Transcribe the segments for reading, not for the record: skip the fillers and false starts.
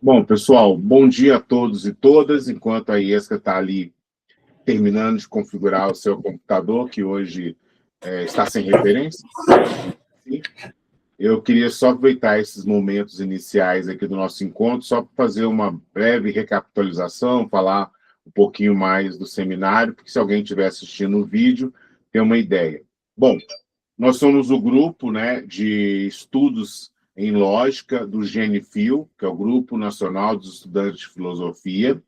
Bom, pessoal, bom dia a todos e todas. Enquanto a Iesca está ali terminando de configurar o seu computador, que hoje está sem referência, eu queria só aproveitar esses momentos iniciais aqui do nosso encontro, só para fazer uma breve recapitalização, falar um pouquinho mais do seminário, porque se alguém estiver assistindo o vídeo, tem uma ideia. Bom, nós somos o grupo, né, de estudos em lógica do GNFIL, que é o Grupo Nacional dos Estudantes de Filosofia.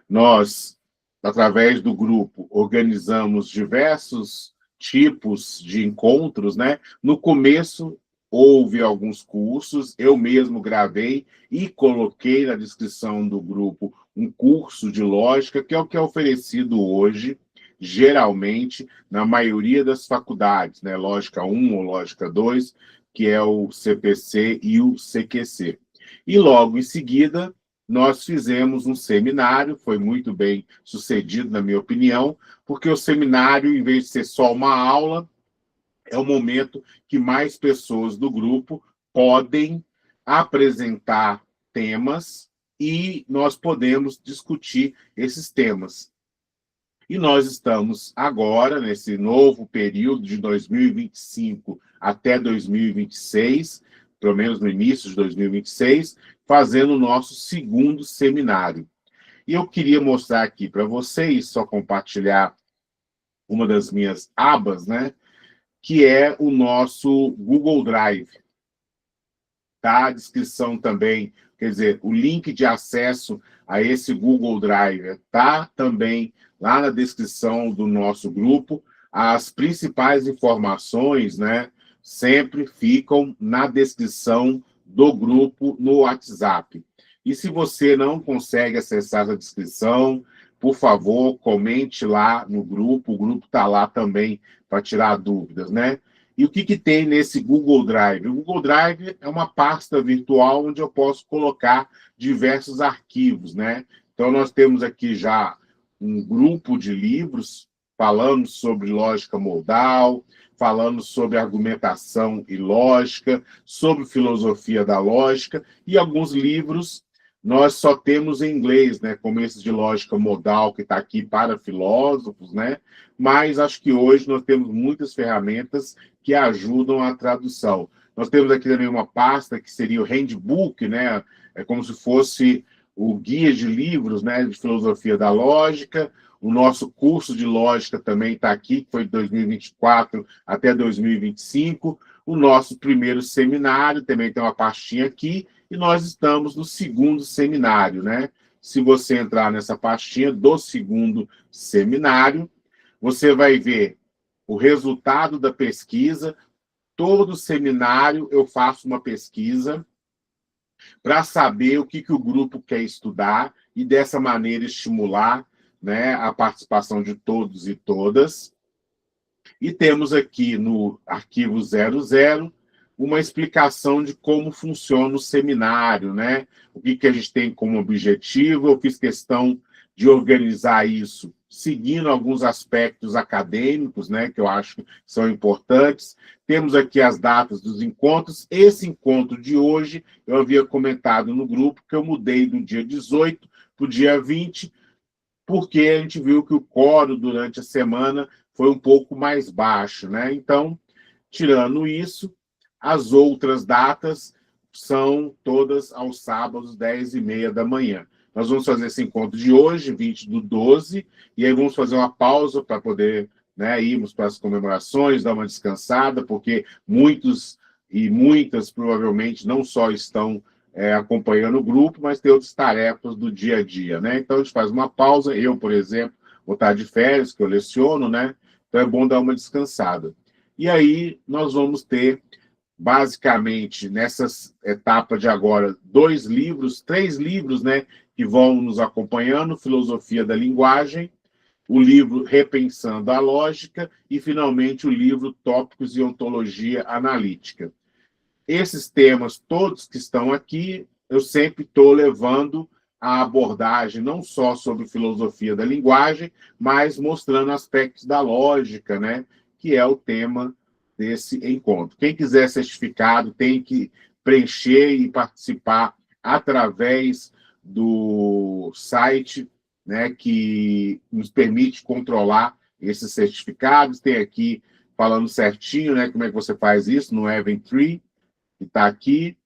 Nós, através do grupo, organizamos diversos tipos de encontros, né? No começo, houve alguns cursos, eu mesmo gravei e coloquei na descrição do grupo um curso de lógica, que é o que é oferecido hoje, geralmente, na maioria das faculdades, né? Lógica 1 ou Lógica 2, que é o CPC e o CQC. E logo em seguida, nós fizemos um seminário, foi muito bem sucedido, na minha opinião, porque o seminário, em vez de ser só uma aula, é o momento que mais pessoas do grupo podem apresentar temas e nós podemos discutir esses temas. E nós estamos agora, nesse novo período de 2025 até 2026, pelo menos no início de 2026, fazendo o nosso segundo seminário. E eu queria mostrar aqui para vocês, só compartilhar uma das minhas abas, né? Que é o nosso Google Drive. Tá? A descrição também, quer dizer, o link de acesso a esse Google Drive tá também lá na descrição do nosso grupo. As principais informações, né, sempre ficam na descrição do grupo no WhatsApp. E se você não consegue acessar essa descrição, por favor, comente lá no grupo. O grupo está lá também para tirar dúvidas, né? E o que tem nesse Google Drive? O Google Drive é uma pasta virtual onde eu posso colocar diversos arquivos, né? Então, nós temos aqui já um grupo de livros falando sobre lógica modal, falando sobre argumentação e lógica, sobre filosofia da lógica, e alguns livros nós só temos em inglês, né? Como esse de lógica modal, que está aqui para filósofos, né? Mas acho que hoje nós temos muitas ferramentas que ajudam a tradução. Nós temos aqui também uma pasta que seria o handbook, né? É como se fosse o guia de livros, né, de filosofia da lógica. O nosso curso de lógica também está aqui, que foi de 2024 até 2025. O nosso primeiro seminário também tem uma pastinha aqui, e nós estamos no segundo seminário, né? Se você entrar nessa pastinha do segundo seminário, você vai ver o resultado da pesquisa. Todo seminário eu faço uma pesquisa para saber o que o grupo quer estudar e, dessa maneira, estimular, né, a participação de todos e todas. E temos aqui no arquivo 00 uma explicação de como funciona o seminário, né? O que a gente tem como objetivo. Eu fiz questão de organizar isso seguindo alguns aspectos acadêmicos, né, que eu acho que são importantes. Temos aqui as datas dos encontros. Esse encontro de hoje, eu havia comentado no grupo que eu mudei do dia 18 para o dia 20, porque a gente viu que o quórum durante a semana foi um pouco mais baixo, né? Então, tirando isso, as outras datas são todas aos sábados, 10h30 da manhã. Nós vamos fazer esse encontro de hoje, 20/12, e aí vamos fazer uma pausa para poder, né, irmos para as comemorações, dar uma descansada, porque muitos e muitas provavelmente não só estão acompanhando o grupo, mas tem outras tarefas do dia a dia, né? Então a gente faz uma pausa. Eu, por exemplo, vou estar de férias, que eu leciono, né? Então é bom dar uma descansada. E aí nós vamos ter, basicamente, nessa etapa de agora, 3 livros, né, que vão nos acompanhando: Filosofia da Linguagem, o livro Repensando a Lógica e, finalmente, o livro Tópicos e Ontologia Analítica. Esses temas todos que estão aqui, eu sempre estou levando a abordagem não só sobre filosofia da linguagem, mas mostrando aspectos da lógica, né, que é o tema desse encontro. Quem quiser certificado tem que preencher e participar através do site, né, que nos permite controlar esses certificados. Tem aqui falando certinho, né, como é que você faz isso no Eventbrite, que está aqui.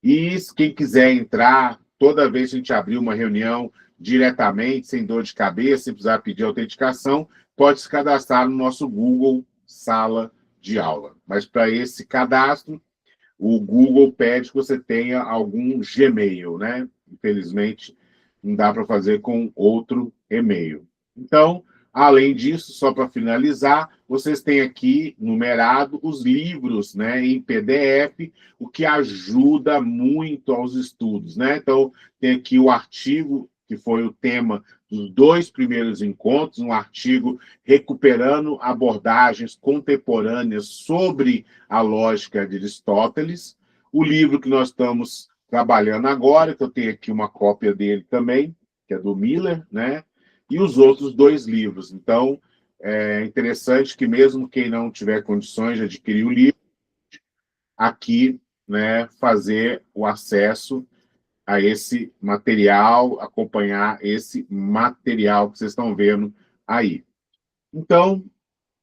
E quem quiser entrar, toda vez que a gente abrir uma reunião diretamente, sem dor de cabeça, sem precisar pedir autenticação, pode se cadastrar no nosso Google Sala de Aula. Mas para esse cadastro, o Google pede que você tenha algum Gmail, né? Infelizmente, não dá para fazer com outro e-mail. Então, além disso, só para finalizar, vocês têm aqui numerado os livros, né, em PDF, o que ajuda muito aos estudos, né? Então, tem aqui o artigo, que foi o tema dos 2 primeiros encontros, um artigo recuperando abordagens contemporâneas sobre a lógica de Aristóteles. O livro que nós estamos trabalhando agora, que eu tenho aqui uma cópia dele também, que é do Miller, né? E os outros 2 livros. Então, é interessante que mesmo quem não tiver condições de adquirir o livro, aqui, né, fazer o acesso a esse material, acompanhar esse material que vocês estão vendo aí. Então,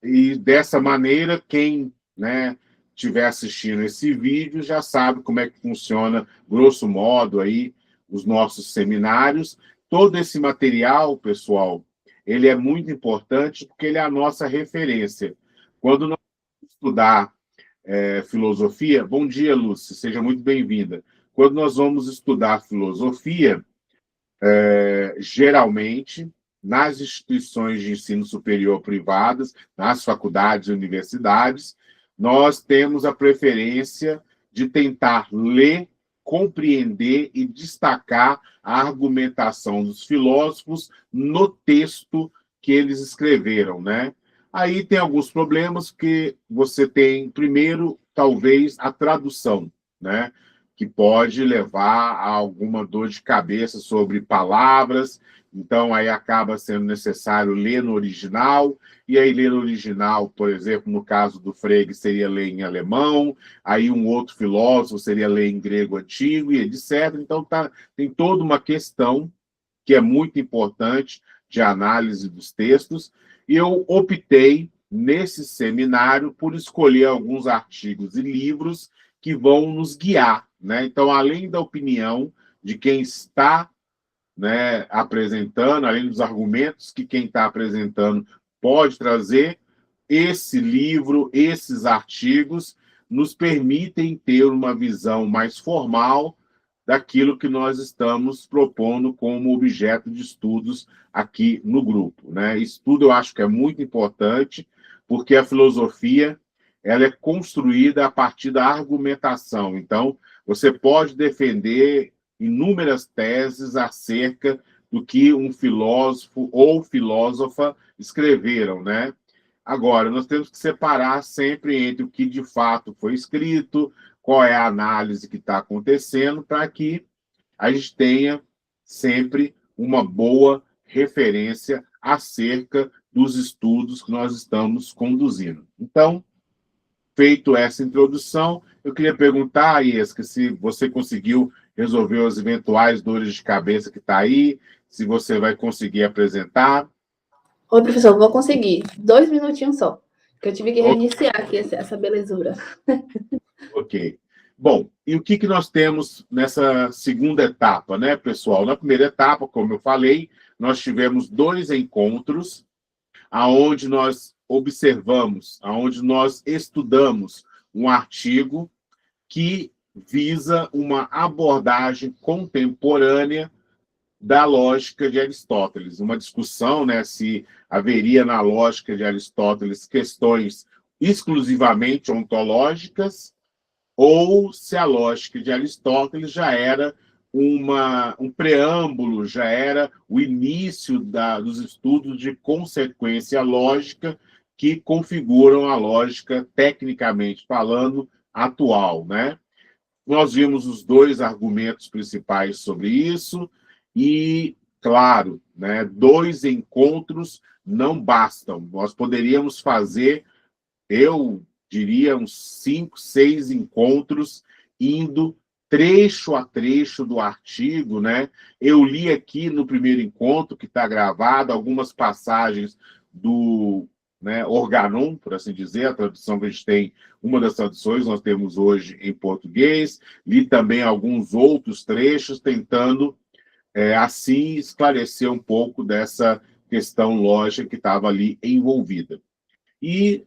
e dessa maneira, quem, né, estiver assistindo esse vídeo já sabe como é que funciona, grosso modo, aí, os nossos seminários. Todo esse material, pessoal, ele é muito importante porque ele é a nossa referência. Quando nós estudar filosofia... Bom dia, Lúcia, seja muito bem-vinda. Quando nós vamos estudar filosofia, geralmente, nas instituições de ensino superior privadas, nas faculdades e universidades, nós temos a preferência de tentar ler, compreender e destacar a argumentação dos filósofos no texto que eles escreveram, né? Aí tem alguns problemas que você tem, primeiro, talvez, a tradução, né? Que pode levar a alguma dor de cabeça sobre palavras, então aí acaba sendo necessário ler no original, e aí ler no original, por exemplo, no caso do Frege, seria ler em alemão, aí um outro filósofo seria ler em grego antigo, e etc. Então tem toda uma questão que é muito importante de análise dos textos, e eu optei, nesse seminário, por escolher alguns artigos e livros que vão nos guiar, né? Então, além da opinião de quem está, né, apresentando, além dos argumentos que quem está apresentando pode trazer, esse livro, esses artigos, nos permitem ter uma visão mais formal daquilo que nós estamos propondo como objeto de estudos aqui no grupo, né? Isso tudo eu acho que é muito importante, porque a filosofia ela é construída a partir da argumentação. Então, você pode defender inúmeras teses acerca do que um filósofo ou filósofa escreveram, né? Agora, nós temos que separar sempre entre o que de fato foi escrito, qual é a análise que está acontecendo, para que a gente tenha sempre uma boa referência acerca dos estudos que nós estamos conduzindo. Então, feito essa introdução, eu queria perguntar, Iesca, se você conseguiu resolver as eventuais dores de cabeça que está aí, se você vai conseguir apresentar. Oi, professor, vou conseguir. 2 minutinhos só, que eu tive que reiniciar aqui essa belezura. Ok. Bom, e o que nós temos nessa segunda etapa, né, pessoal? Na primeira etapa, como eu falei, nós tivemos 2 encontros aonde nós observamos, aonde nós estudamos um artigo que visa uma abordagem contemporânea da lógica de Aristóteles. Uma discussão, né, se haveria na lógica de Aristóteles questões exclusivamente ontológicas ou se a lógica de Aristóteles já era um preâmbulo, já era o início dos estudos de consequência lógica que configuram a lógica, tecnicamente falando, atual, né? Nós vimos os 2 argumentos principais sobre isso e, claro, né, 2 encontros não bastam. Nós poderíamos fazer, eu diria, uns 5, 6 encontros indo trecho a trecho do artigo, né? Eu li aqui no primeiro encontro, que está gravado, algumas passagens do, né, Organon, por assim dizer, a tradução que a gente tem, uma das traduções nós temos hoje em português, li também alguns outros trechos, tentando, assim, esclarecer um pouco dessa questão lógica que estava ali envolvida. E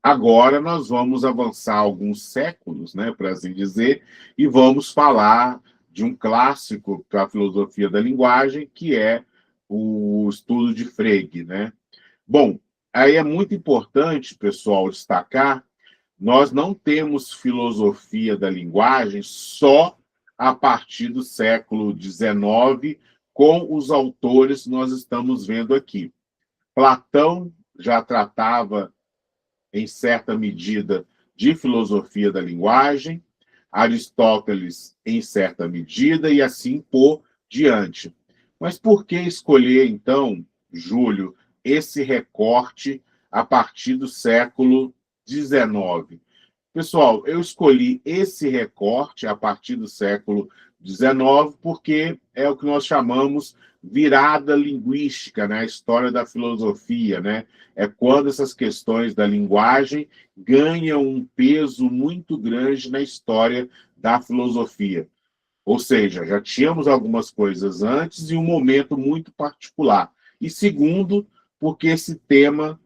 agora nós vamos avançar alguns séculos, né, por assim dizer, e vamos falar de um clássico para a filosofia da linguagem, que é o estudo de Frege, né? Bom, aí é muito importante, pessoal, destacar, nós não temos filosofia da linguagem só a partir do século XIX, com os autores que nós estamos vendo aqui. Platão já tratava em certa medida, de filosofia da linguagem, Aristóteles, em certa medida, e assim por diante. Mas por que escolher, então, Júlio, esse recorte a partir do século XIX? Pessoal, eu escolhi esse recorte a partir do século XIX porque é o que nós chamamos virada linguística, né? A história da filosofia, né? É quando essas questões da linguagem ganham um peso muito grande na história da filosofia. Ou seja, já tínhamos algumas coisas antes e um momento muito particular. E segundo, porque esse tema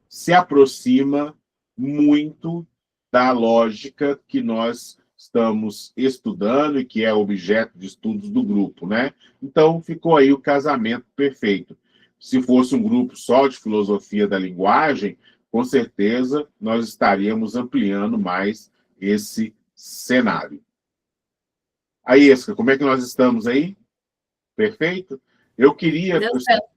se aproxima muito da lógica que nós estamos estudando e que é objeto de estudos do grupo, né? Então, ficou aí o casamento perfeito. Se fosse um grupo só de filosofia da linguagem, com certeza nós estaríamos ampliando mais esse cenário. Aí, Esca, como é que nós estamos aí? Perfeito? Eu queria... Deu certo.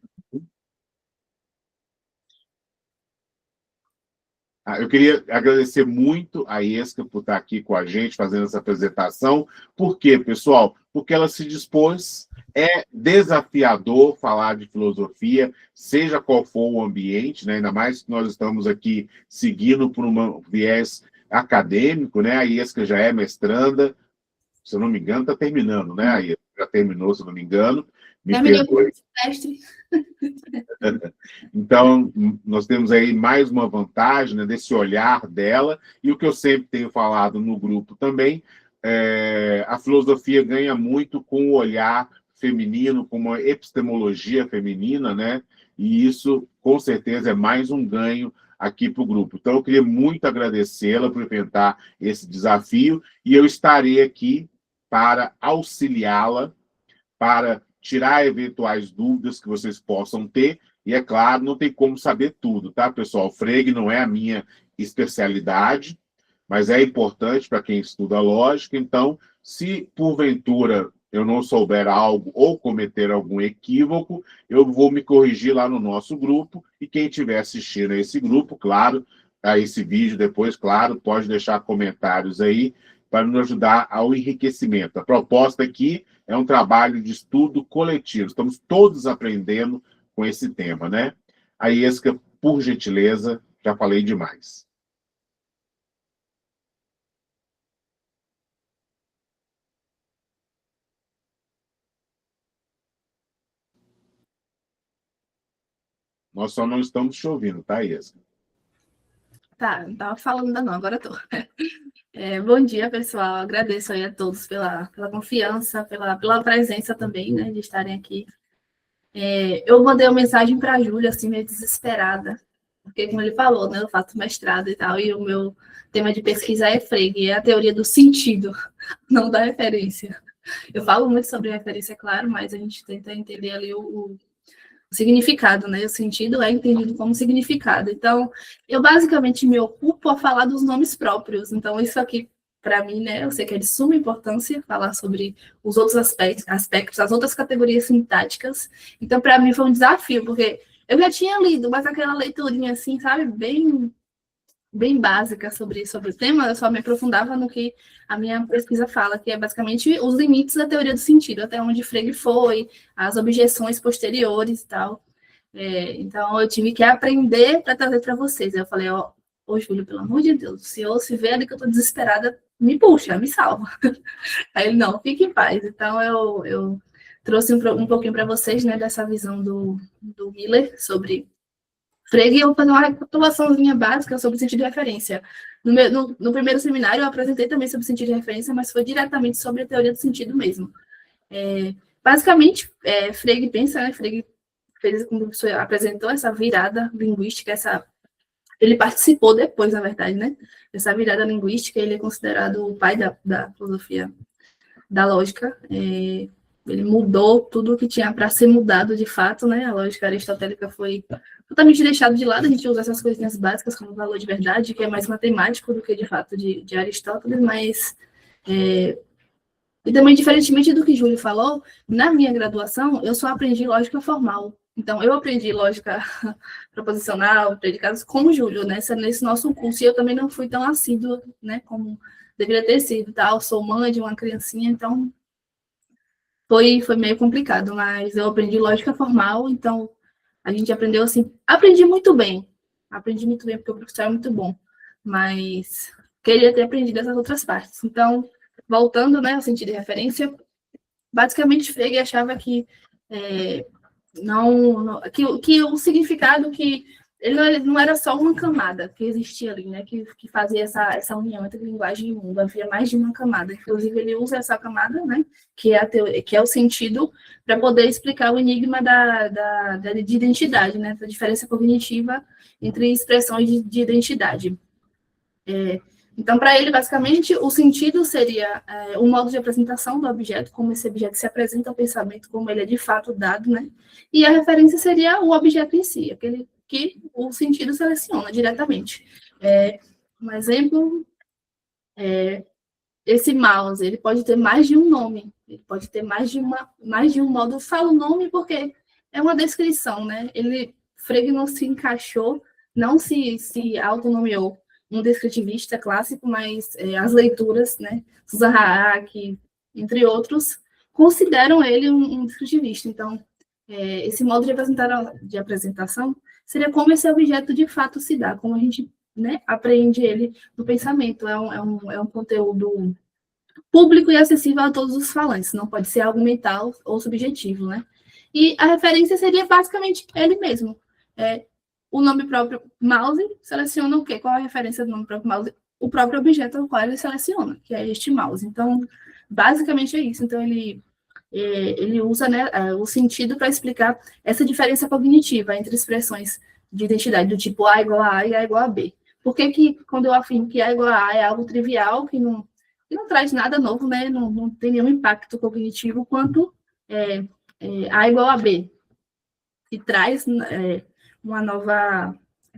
Eu queria agradecer muito a Esca por estar aqui com a gente, fazendo essa apresentação. Por quê, pessoal? Porque ela se dispôs, é desafiador falar de filosofia, seja qual for o ambiente, né? Ainda mais que nós estamos aqui seguindo por um viés acadêmico, né? A Esca já é mestranda, se eu não me engano, está terminando, né? A Esca já terminou, se eu não me engano. Me Terminei o perdoe. semestre. Então, nós temos aí mais uma vantagem, né, desse olhar dela, e o que eu sempre tenho falado no grupo também, a filosofia ganha muito com o olhar feminino, com uma epistemologia feminina, né? E isso, com certeza, é mais um ganho aqui para o grupo. Então, eu queria muito agradecê-la por enfrentar esse desafio, e eu estarei aqui para auxiliá-la, para tirar eventuais dúvidas que vocês possam ter. E, é claro, não tem como saber tudo, tá, pessoal? Frege não é a minha especialidade, mas é importante para quem estuda lógica. Então, se porventura eu não souber algo ou cometer algum equívoco, eu vou me corrigir lá no nosso grupo, e quem estiver assistindo a esse grupo, claro, a esse vídeo depois, claro, pode deixar comentários aí para nos ajudar ao enriquecimento. A proposta aqui é um trabalho de estudo coletivo. Estamos todos aprendendo com esse tema, né? A Esca, por gentileza, já falei demais. Nós só não estamos te ouvindo, tá, Esca? Tá, não estava falando ainda não, agora estou. Bom dia, pessoal. Agradeço aí a todos pela confiança, pela presença também, né, de estarem aqui. Eu mandei uma mensagem para a Júlia, assim, meio desesperada, porque, como ele falou, né, eu faço mestrado e tal, e o meu tema de pesquisa é Frege, é a teoria do sentido, não da referência. Eu falo muito sobre referência, claro, mas a gente tenta entender ali o significado, né? O sentido é entendido como significado. Então, eu basicamente me ocupo a falar dos nomes próprios. Então, isso aqui, para mim, né? Eu sei que é de suma importância falar sobre os outros aspectos, as outras categorias sintáticas. Então, para mim, foi um desafio, porque eu já tinha lido, mas aquela leiturinha assim, sabe? Bem básica sobre o tema, eu só me aprofundava no que a minha pesquisa fala, que é basicamente os limites da teoria do sentido, até onde Frege foi, as objeções posteriores e tal. Então, eu tive que aprender para trazer para vocês. Eu falei, ô, Júlio, pelo amor de Deus, se vê ali que eu estou desesperada, me puxa, me salva. Aí ele, não, fique em paz. Então, eu trouxe um pouquinho para vocês, né, dessa visão do Miller sobre Frege, e eu vou fazer uma recapitulaçãozinha básica sobre sentido de referência. No primeiro seminário, eu apresentei também sobre sentido de referência, mas foi diretamente sobre a teoria do sentido mesmo. Basicamente, Frege pensa, né, Frege fez, como o professor apresentou, essa virada linguística, ele participou depois, na verdade, né, dessa virada linguística. Ele é considerado o pai da filosofia da lógica. Ele mudou tudo o que tinha para ser mudado de fato, né? A lógica aristotélica foi totalmente deixada de lado. A gente usa essas coisinhas básicas como valor de verdade, que é mais matemático do que de fato de Aristóteles, mas e também, diferentemente do que Júlio falou, na minha graduação eu só aprendi lógica formal. Então, eu aprendi lógica proposicional, predicados, como Júlio, né? Nesse nosso curso, e eu também não fui tão assídua, né, como deveria ter sido, tal. Sou mãe de uma criancinha, então foi meio complicado, mas eu aprendi lógica formal, então a gente aprendeu assim, aprendi muito bem porque o professor é muito bom, mas queria ter aprendido essas outras partes. Então, voltando, né, ao sentido de referência, basicamente Frege achava que que o significado que ele não era só uma camada que existia ali, né, que fazia essa união entre linguagem e mundo. Havia mais de uma camada. Inclusive, ele usa essa camada, né, que é o sentido, para poder explicar o enigma de identidade, né, da diferença cognitiva entre expressões de identidade. Então, para ele, basicamente, o sentido seria um modo de apresentação do objeto, como esse objeto se apresenta ao pensamento, como ele é de fato dado, né? E a referência seria o objeto em si, aquele que o sentido seleciona diretamente. Um exemplo, esse mouse, ele pode ter mais de um nome, ele pode ter mais de um modo. Eu falo nome porque é uma descrição, né? Frege não se encaixou, não se autonomeou um descritivista clássico, mas as leituras, né, Susan Haak, entre outros, consideram ele um descritivista. Então, esse modo de apresentação seria como esse objeto de fato se dá, como a gente, né, aprende ele no pensamento. É um conteúdo público e acessível a todos os falantes, não pode ser algo mental ou subjetivo, né? E a referência seria basicamente ele mesmo. O nome próprio mouse seleciona o quê? Qual a referência do nome próprio mouse? O próprio objeto ao qual ele seleciona, que é este mouse. Então, basicamente é isso. Então, ele usa, né, o sentido para explicar essa diferença cognitiva entre expressões de identidade do tipo A igual a A e A igual a B. Por que quando eu afirmo que A igual a A é algo trivial, que não traz nada novo, né? Não tem nenhum impacto cognitivo, quanto A igual a B, e traz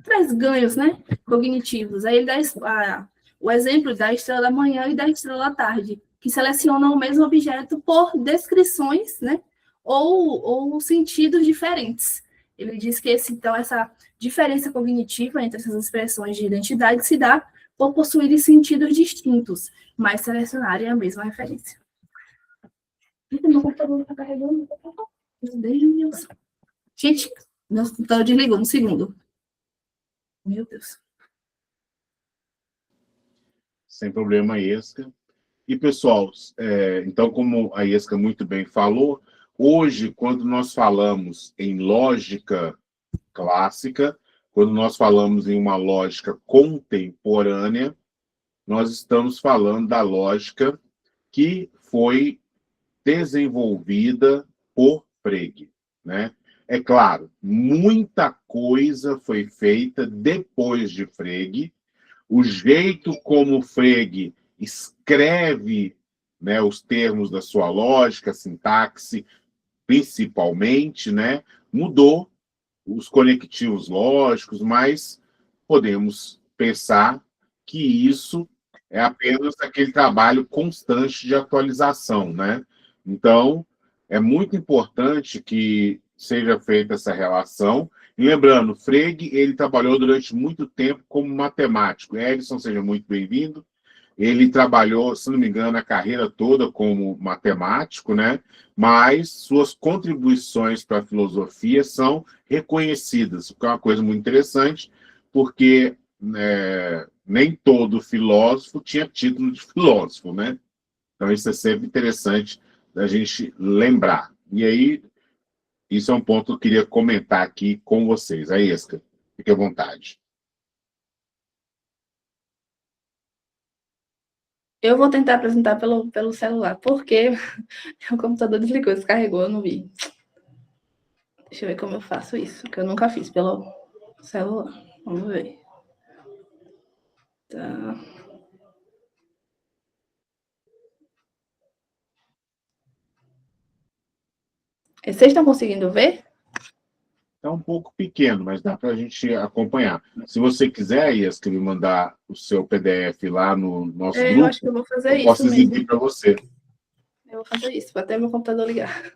traz ganhos, né, cognitivos. Aí ele dá o exemplo da estrela da manhã e da estrela da tarde, que selecionam o mesmo objeto por descrições, né, ou sentidos diferentes. Ele diz que então essa diferença cognitiva entre essas expressões de identidade se dá por possuírem sentidos distintos, mas selecionarem a mesma referência. Meu computador está carregando. Gente, meu computador desligou, um segundo. Meu Deus. Sem problema, Iesca. E, pessoal, então, como a Iesca muito bem falou, hoje, quando nós falamos em lógica clássica, quando nós falamos em uma lógica contemporânea, nós estamos falando da lógica que foi desenvolvida por Frege, né? É claro, muita coisa foi feita depois de Frege. O jeito como Frege escreve, né, os termos da sua lógica, a sintaxe, principalmente, né, mudou os conectivos lógicos, mas podemos pensar que isso é apenas aquele trabalho constante de atualização, né? Então, é muito importante que seja feita essa relação. E lembrando, Frege, ele trabalhou durante muito tempo como matemático. Edson, seja muito bem-vindo. Ele trabalhou, se não me engano, a carreira toda como matemático, né? Mas suas contribuições para a filosofia são reconhecidas, o que é uma coisa muito interessante, porque nem todo filósofo tinha título de filósofo, né? Então, isso é sempre interessante da gente lembrar. E aí, isso é um ponto que eu queria comentar aqui com vocês. Aí, Esca, fique à vontade. Eu vou tentar apresentar pelo celular, porque o computador desligou, descarregou, eu não vi. Deixa eu ver como eu faço isso, que eu nunca fiz pelo celular. Vamos ver. Tá. Vocês estão conseguindo ver? É um pouco pequeno, mas dá para a gente acompanhar. Se você quiser, Esca, me mandar o seu PDF lá no nosso Eu acho que grupo, eu vou fazer eu posso isso exibir mesmo. para você. Eu vou fazer isso, vou até meu computador ligar.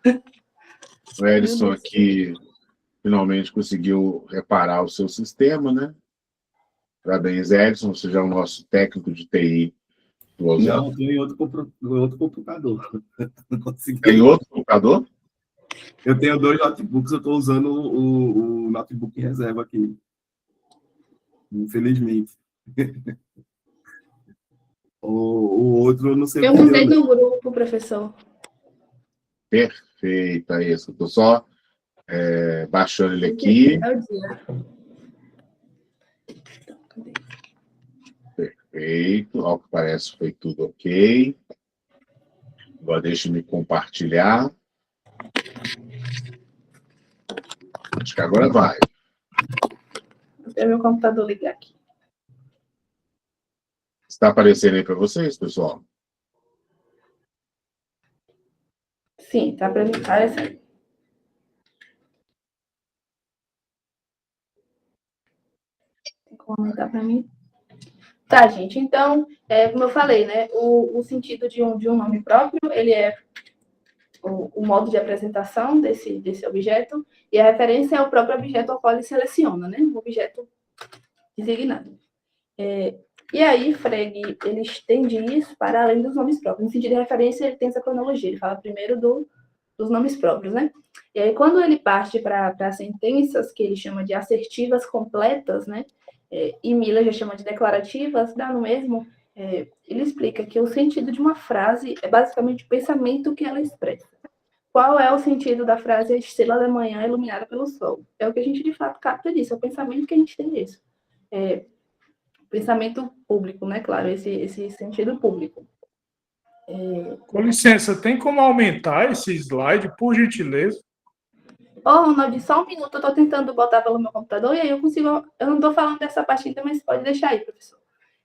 O Edson aqui finalmente conseguiu reparar o seu sistema, né? Parabéns, Edson, você já é o nosso técnico de TI. Não, eu tenho em outro computador. Não consegui. Tem outro computador? Eu tenho 2 notebooks, eu estou usando o notebook em reserva aqui. Infelizmente. O outro, eu não sei Eu o que mandei deu. no grupo, professor. Perfeito, é isso. Estou só baixando ele aqui. É o dia. Cadê? Perfeito. Ao que parece, foi tudo ok. Agora deixe-me compartilhar. Acho que agora vai. Vou até meu computador ligar aqui. Está aparecendo aí para vocês, pessoal? Sim, tá aparecendo. Tem como aumentar para mim? Tá, gente. Então, como eu falei, né? O sentido de um nome próprio, ele é o modo de apresentação desse objeto, e a referência é o próprio objeto ao qual ele seleciona, né? O objeto designado. E aí, Frege, ele estende isso para além dos nomes próprios. No sentido de referência, ele tem essa cronologia. Ele fala primeiro dos nomes próprios, né? E aí, quando ele parte para sentenças, que ele chama de assertivas completas, né? E Miller já chama de declarativas, dá no mesmo. Ele explica que o sentido de uma frase é basicamente o pensamento que ela expressa. Qual é o sentido da frase a estrela da manhã iluminada pelo sol? É o que a gente, de fato, capta disso, é o pensamento que a gente tem disso. Pensamento público, né? Claro, esse sentido público. Com licença, tem como aumentar esse slide, por gentileza? Ronald, só um minuto, eu estou tentando botar pelo meu computador e aí eu consigo. Eu não estou falando dessa parte ainda, mas pode deixar aí, professor.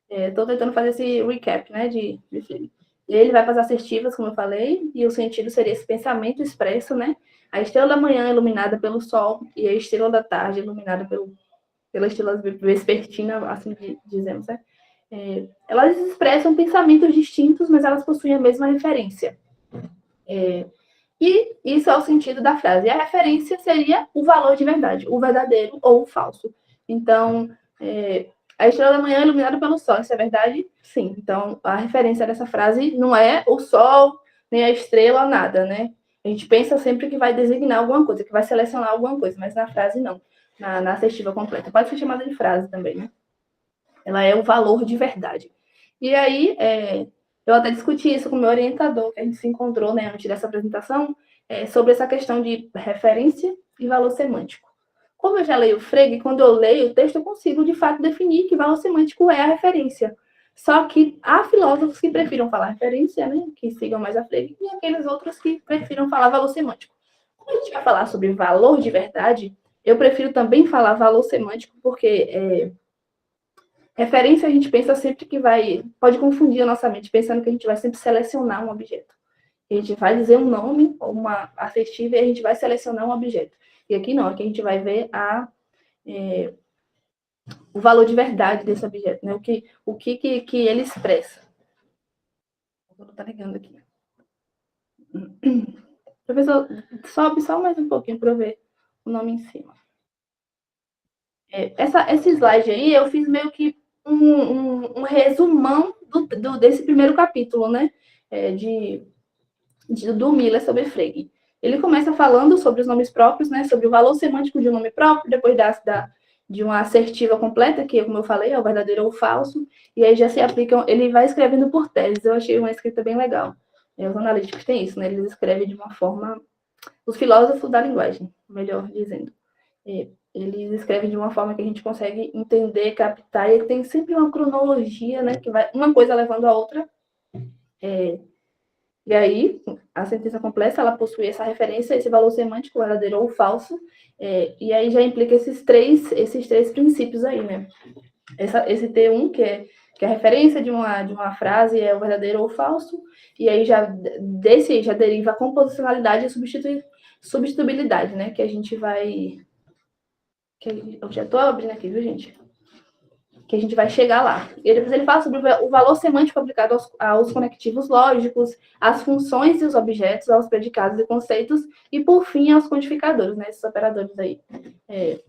Estou tentando fazer esse recap, né? De filme. E ele vai para as assertivas, como eu falei, e o sentido seria esse pensamento expresso, né? A estrela da manhã iluminada pelo sol e a estrela da tarde iluminada pela estrela vespertina, assim dizemos, né? Elas expressam pensamentos distintos, mas elas possuem a mesma referência. E isso é o sentido da frase. E a referência seria o valor de verdade, o verdadeiro ou o falso. Então, a estrela da manhã é iluminada pelo sol, isso é verdade? Sim. Então, a referência dessa frase não é o sol, nem a estrela, nada, né? A gente pensa sempre que vai designar alguma coisa, que vai selecionar alguma coisa, mas na frase não. Na assertiva completa. Pode ser chamada de frase também, né? Ela é o valor de verdade. E aí, eu até discuti isso com o meu orientador, que a gente se encontrou, né, antes dessa apresentação, sobre essa questão de referência e valor semântico. Como eu já leio Frege, quando eu leio o texto, eu consigo, de fato, definir que valor semântico é a referência. Só que há filósofos que prefiram falar referência, né, que sigam mais a Frege, e aqueles outros que prefiram falar valor semântico. Quando a gente vai falar sobre valor de verdade, eu prefiro também falar valor semântico, porque referência a gente pensa sempre que pode confundir a nossa mente, pensando que a gente vai sempre selecionar um objeto. A gente vai dizer um nome, uma assertiva, e a gente vai selecionar um objeto. E aqui não, aqui a gente vai ver o valor de verdade desse objeto, né? O que ele expressa. Vou estar ligando aqui. Professor, sobe só mais um pouquinho para eu ver o nome em cima. Esse slide aí, eu fiz meio que um resumão desse primeiro capítulo, né? Do Miller sobre Frege. Ele começa falando sobre os nomes próprios, né? Sobre o valor semântico de um nome próprio, depois de uma assertiva completa, que, como eu falei, é o verdadeiro ou o falso, e aí já se aplicam, ele vai escrevendo por teses. Eu achei uma escrita bem legal. Os analíticos têm isso, né? Eles escrevem de uma forma... Os filósofos da linguagem, melhor dizendo. Eles escrevem de uma forma que a gente consegue entender, captar, e tem sempre uma cronologia, né? Que vai uma coisa levando a outra. E aí, a sentença complexa, ela possui essa referência, esse valor semântico, verdadeiro ou falso, e aí já implica esses três princípios aí, né? Esse T1, que é a referência de uma frase, é o verdadeiro ou falso, e aí desse já deriva a composicionalidade e substituibilidade, né? Que a gente vai... eu já estou abrindo aqui, viu, gente? Que a gente vai chegar lá. E depois ele fala sobre o valor semântico aplicado aos conectivos lógicos, às funções e os objetos, aos predicados e conceitos, e, por fim, aos quantificadores, né? Esses operadores aí,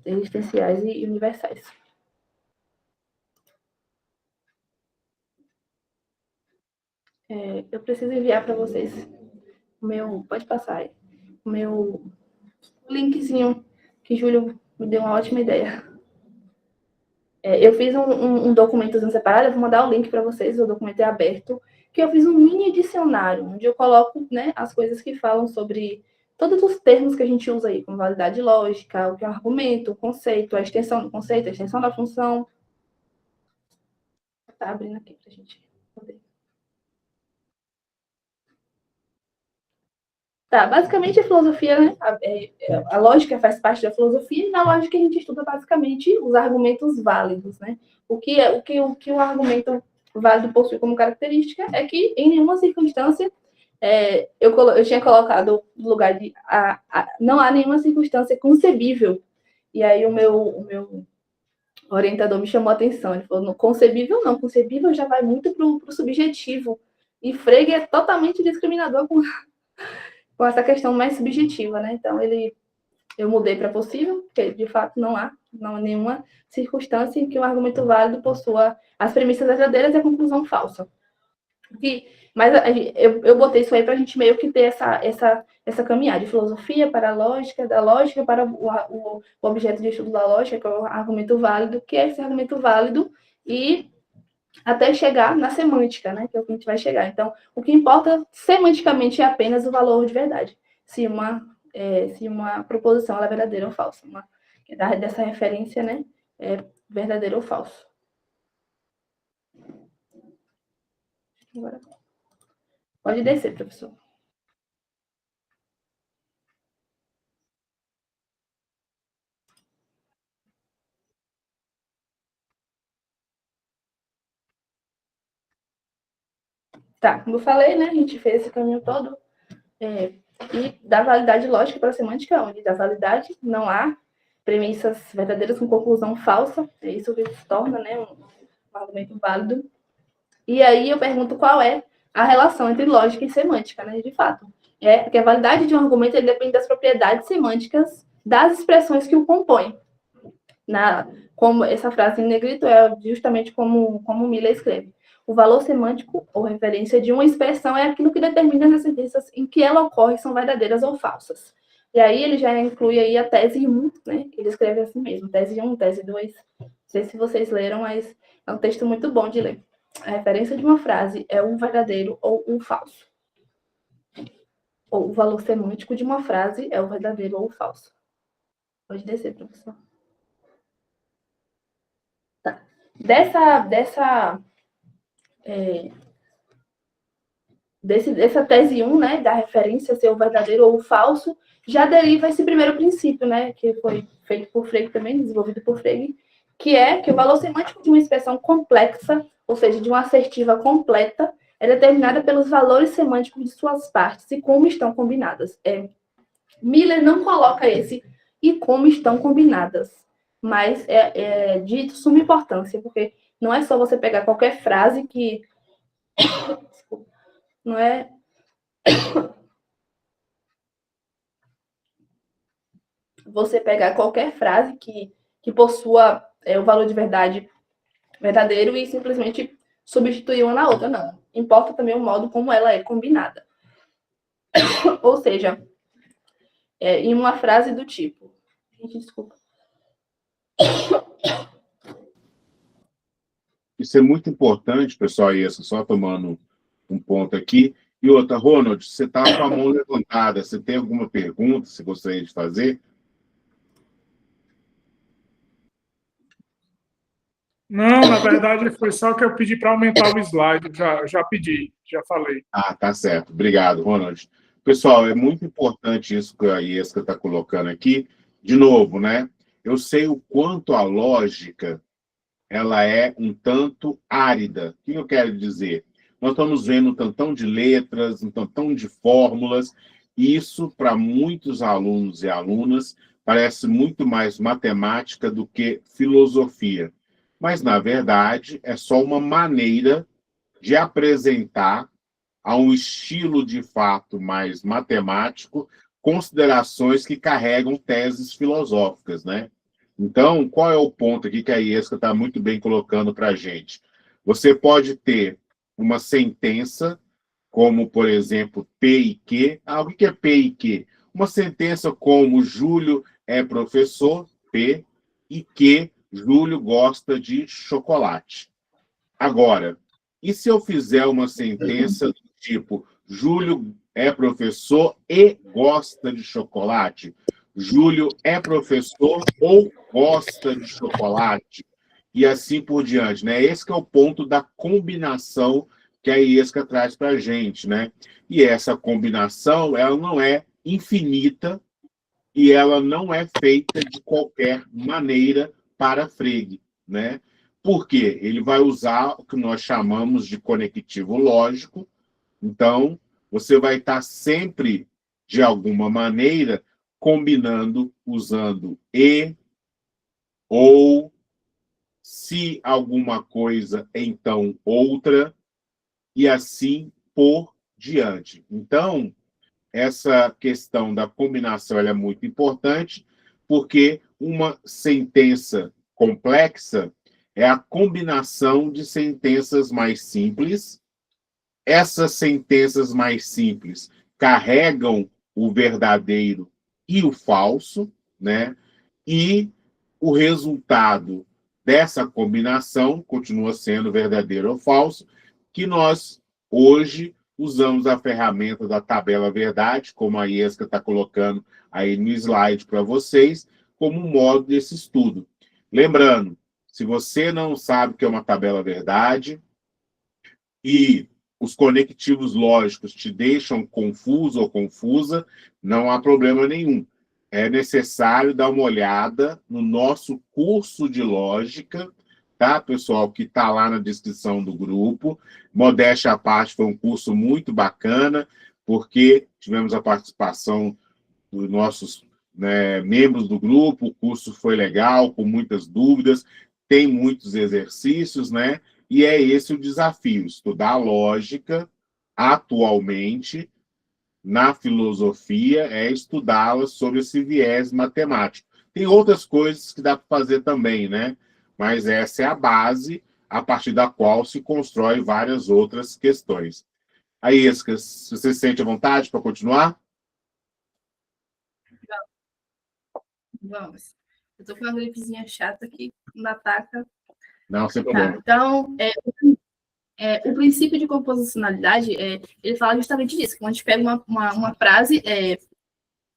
existenciais e universais. Eu preciso enviar para vocês o meu... Pode passar aí. O meu linkzinho, que Júlio me deu uma ótima ideia. Eu fiz um documentozinho separado, eu vou mandar o link para vocês, o documento é aberto, que eu fiz um mini dicionário, onde eu coloco, né, as coisas que falam sobre todos os termos que a gente usa aí, como validade lógica, o que é um argumento, o conceito, a extensão do conceito, a extensão da função. Tá abrindo aqui para a gente poder. Tá, basicamente a filosofia, né? A lógica faz parte da filosofia, e na lógica a gente estuda basicamente os argumentos válidos, né? O que o argumento válido possui como característica é que, em nenhuma circunstância, eu tinha colocado no lugar de não há nenhuma circunstância concebível. E aí o meu orientador me chamou a atenção. Ele falou, concebível não, concebível já vai muito para o subjetivo. E Frege é totalmente discriminador com essa questão mais subjetiva, né? Então, eu mudei para possível, porque, de fato, não há nenhuma circunstância em que um argumento válido possua as premissas verdadeiras e a conclusão falsa. Mas eu botei isso aí para a gente meio que ter essa caminhada de filosofia para a lógica, da lógica para o objeto de estudo da lógica, que é o argumento válido, que é esse argumento válido, e até chegar na semântica, né? Que é o que a gente vai chegar. Então, o que importa semanticamente é apenas o valor de verdade. Se uma proposição ela é verdadeira ou falsa. Dessa referência, né? É verdadeiro ou falso. Agora, pode descer, professor. Tá, como eu falei, né? A gente fez esse caminho todo. E da validade lógica para a semântica, onde da validade não há premissas verdadeiras com conclusão falsa. É isso que se torna, né, um argumento válido. E aí eu pergunto qual é a relação entre lógica e semântica, né? De fato. Porque a validade de um argumento ele depende das propriedades semânticas das expressões que o compõem. Como essa frase em negrito é justamente como Miller escreve. O valor semântico ou referência de uma expressão é aquilo que determina as sentenças em que ela ocorre são verdadeiras ou falsas. E aí ele já inclui aí a tese 1, né? Ele escreve assim mesmo, tese 1, tese 2. Não sei se vocês leram, mas é um texto muito bom de ler. A referência de uma frase é um verdadeiro ou um falso. Ou o valor semântico de uma frase é o verdadeiro ou o falso. Pode descer, professor. Tá. Dessa tese 1, né, da referência ser o verdadeiro ou o falso, já deriva esse primeiro princípio, né, que foi feito por Frege também, desenvolvido por Frege, que é que o valor semântico de uma expressão complexa, ou seja, de uma assertiva completa, é determinada pelos valores semânticos de suas partes e como estão combinadas. Miller não coloca esse e como estão combinadas, mas é de suma importância, porque não é só você pegar qualquer frase que... Não é... Você pegar qualquer frase que possua o valor de verdade verdadeiro e simplesmente substituir uma na outra, não. Importa também o modo como ela é combinada. Ou seja, em uma frase do tipo... Gente, desculpa. Isso é muito importante, pessoal, e só tomando um ponto aqui. E outra, Ronald, você está com a mão levantada, você tem alguma pergunta que você gostaria de fazer? Não, na verdade, foi só que eu pedi para aumentar o slide. Já pedi, já falei. Ah, tá certo. Obrigado, Ronald. Pessoal, é muito importante isso que a Iesca está colocando aqui. De novo, né? Eu sei o quanto a lógica ela é um tanto árida. O que eu quero dizer? Nós estamos vendo um tantão de letras, um tantão de fórmulas. E isso, para muitos alunos e alunas, parece muito mais matemática do que filosofia. Mas, na verdade, é só uma maneira de apresentar a um estilo de fato mais matemático, considerações que carregam teses filosóficas, né? Então, qual é o ponto aqui que a Iesca está muito bem colocando para a gente? Você pode ter uma sentença, como, por exemplo, P e Q. O que é P e Q? Uma sentença como Júlio é professor, P, e Q, Júlio gosta de chocolate. Agora, e se eu fizer uma sentença do tipo Júlio é professor e gosta de chocolate? Júlio é professor ou gosta de chocolate? E assim por diante, né? Esse que é o ponto da combinação que a Iesca traz para a gente, né? E essa combinação, ela não é infinita e ela não é feita de qualquer maneira para Frege, né? Por quê? Ele vai usar o que nós chamamos de conectivo lógico. Então, você vai estar sempre, de alguma maneira, combinando, usando e, ou, se alguma coisa, então outra, e assim por diante. Então, essa questão da combinação ela é muito importante, porque uma sentença complexa é a combinação de sentenças mais simples. Essas sentenças mais simples carregam o verdadeiro e o falso, né? E o resultado dessa combinação continua sendo verdadeiro ou falso, que nós hoje usamos a ferramenta da tabela verdade, como a Iesca está colocando aí no slide para vocês, como um modo desse estudo. Lembrando, se você não sabe o que é uma tabela verdade e os conectivos lógicos te deixam confuso ou confusa, não há problema nenhum. É necessário dar uma olhada no nosso curso de lógica, tá, pessoal, que está lá na descrição do grupo. Modéstia à parte, foi um curso muito bacana, porque tivemos a participação dos nossos, né, membros do grupo, o curso foi legal, com muitas dúvidas, tem muitos exercícios, né? E é esse o desafio, estudar lógica atualmente na filosofia é estudá-la sobre esse viés matemático. Tem outras coisas que dá para fazer também, né? Mas essa é a base a partir da qual se constrói várias outras questões. Aí, Iesca, você se sente à vontade para continuar? Vamos. Eu tô com uma gripezinha chata aqui, não ataca. Não, sem problema. Então, o princípio de composicionalidade, ele fala justamente disso, quando a gente pega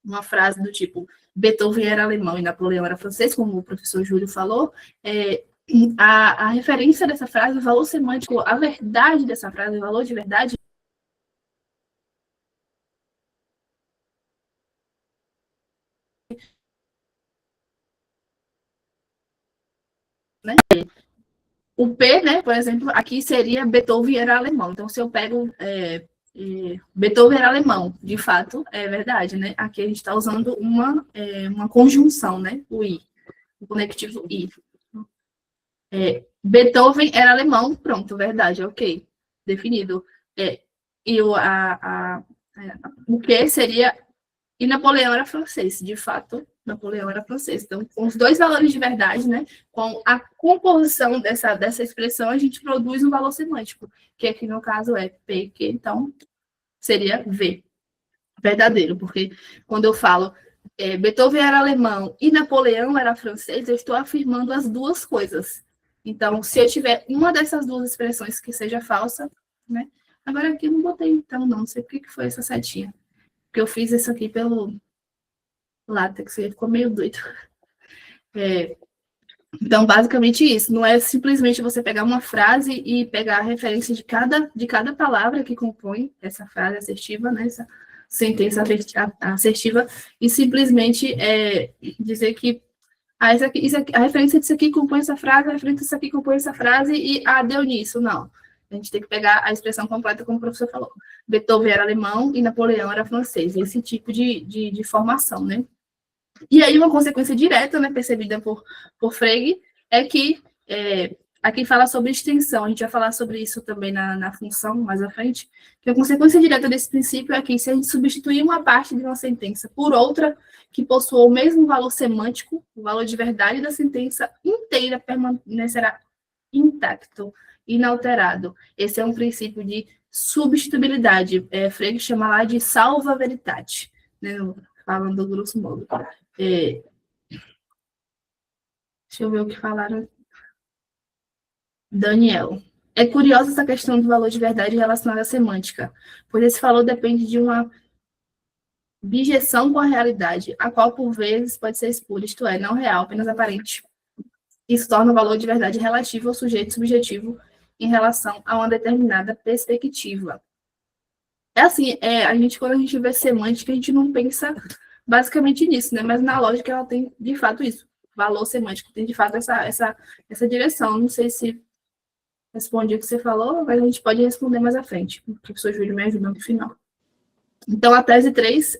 uma frase do tipo Beethoven era alemão e Napoleão era francês, como o professor Júlio falou, a referência dessa frase, o valor semântico, a verdade dessa frase, o valor de verdade, né? O P, né, por exemplo, aqui seria Beethoven era alemão. Então, se eu pego Beethoven era alemão, de fato, é verdade, né? Aqui a gente está usando uma conjunção, né? O I, o conectivo I. Beethoven era alemão, pronto, verdade, ok. Definido. E o que seria... E Napoleão era francês, de fato, Napoleão era francês. Então, com os dois valores de verdade, né, com a composição dessa expressão, a gente produz um valor semântico, que aqui no caso é P, que então seria V, verdadeiro, porque quando eu falo Beethoven era alemão e Napoleão era francês, eu estou afirmando as duas coisas. Então, se eu tiver uma dessas duas expressões que seja falsa, né? Agora aqui eu não botei, então, não sei por que foi essa setinha. Porque eu fiz isso aqui pelo látex, e ficou meio doido. Então, basicamente isso. Não é simplesmente você pegar uma frase e pegar a referência de cada palavra que compõe essa frase assertiva, né? Essa sentença assertiva, e simplesmente dizer que a referência disso aqui compõe essa frase, a referência disso aqui compõe essa frase, e deu nisso. Não. A gente tem que pegar a expressão completa, como o professor falou. Beethoven era alemão e Napoleão era francês. Esse tipo de formação, né? E aí, uma consequência direta, né, percebida por Frege, é que aqui fala sobre extensão, a gente vai falar sobre isso também na função mais à frente, que a consequência direta desse princípio é que se a gente substituir uma parte de uma sentença por outra que possua o mesmo valor semântico, o valor de verdade da sentença inteira permanecerá intacto, inalterado. Esse é um princípio de substituibilidade. Frege chama lá de salva veritate, né, falando grosso modo. Deixa eu ver o que falaram. Daniel. É curiosa essa questão do valor de verdade relacionada à semântica, pois esse valor depende de uma bijeção com a realidade, a qual, por vezes, pode ser espúria, isto é, não real, apenas aparente. Isso torna o valor de verdade relativo ao sujeito subjetivo em relação a uma determinada perspectiva. Assim, quando a gente vê semântica, a gente não pensa basicamente nisso, né? Mas na lógica ela tem, de fato, isso. Valor semântico tem, de fato, essa direção. Não sei se respondi o que você falou, mas a gente pode responder mais à frente. O professor Júlio me ajuda no final. Então, a tese 3,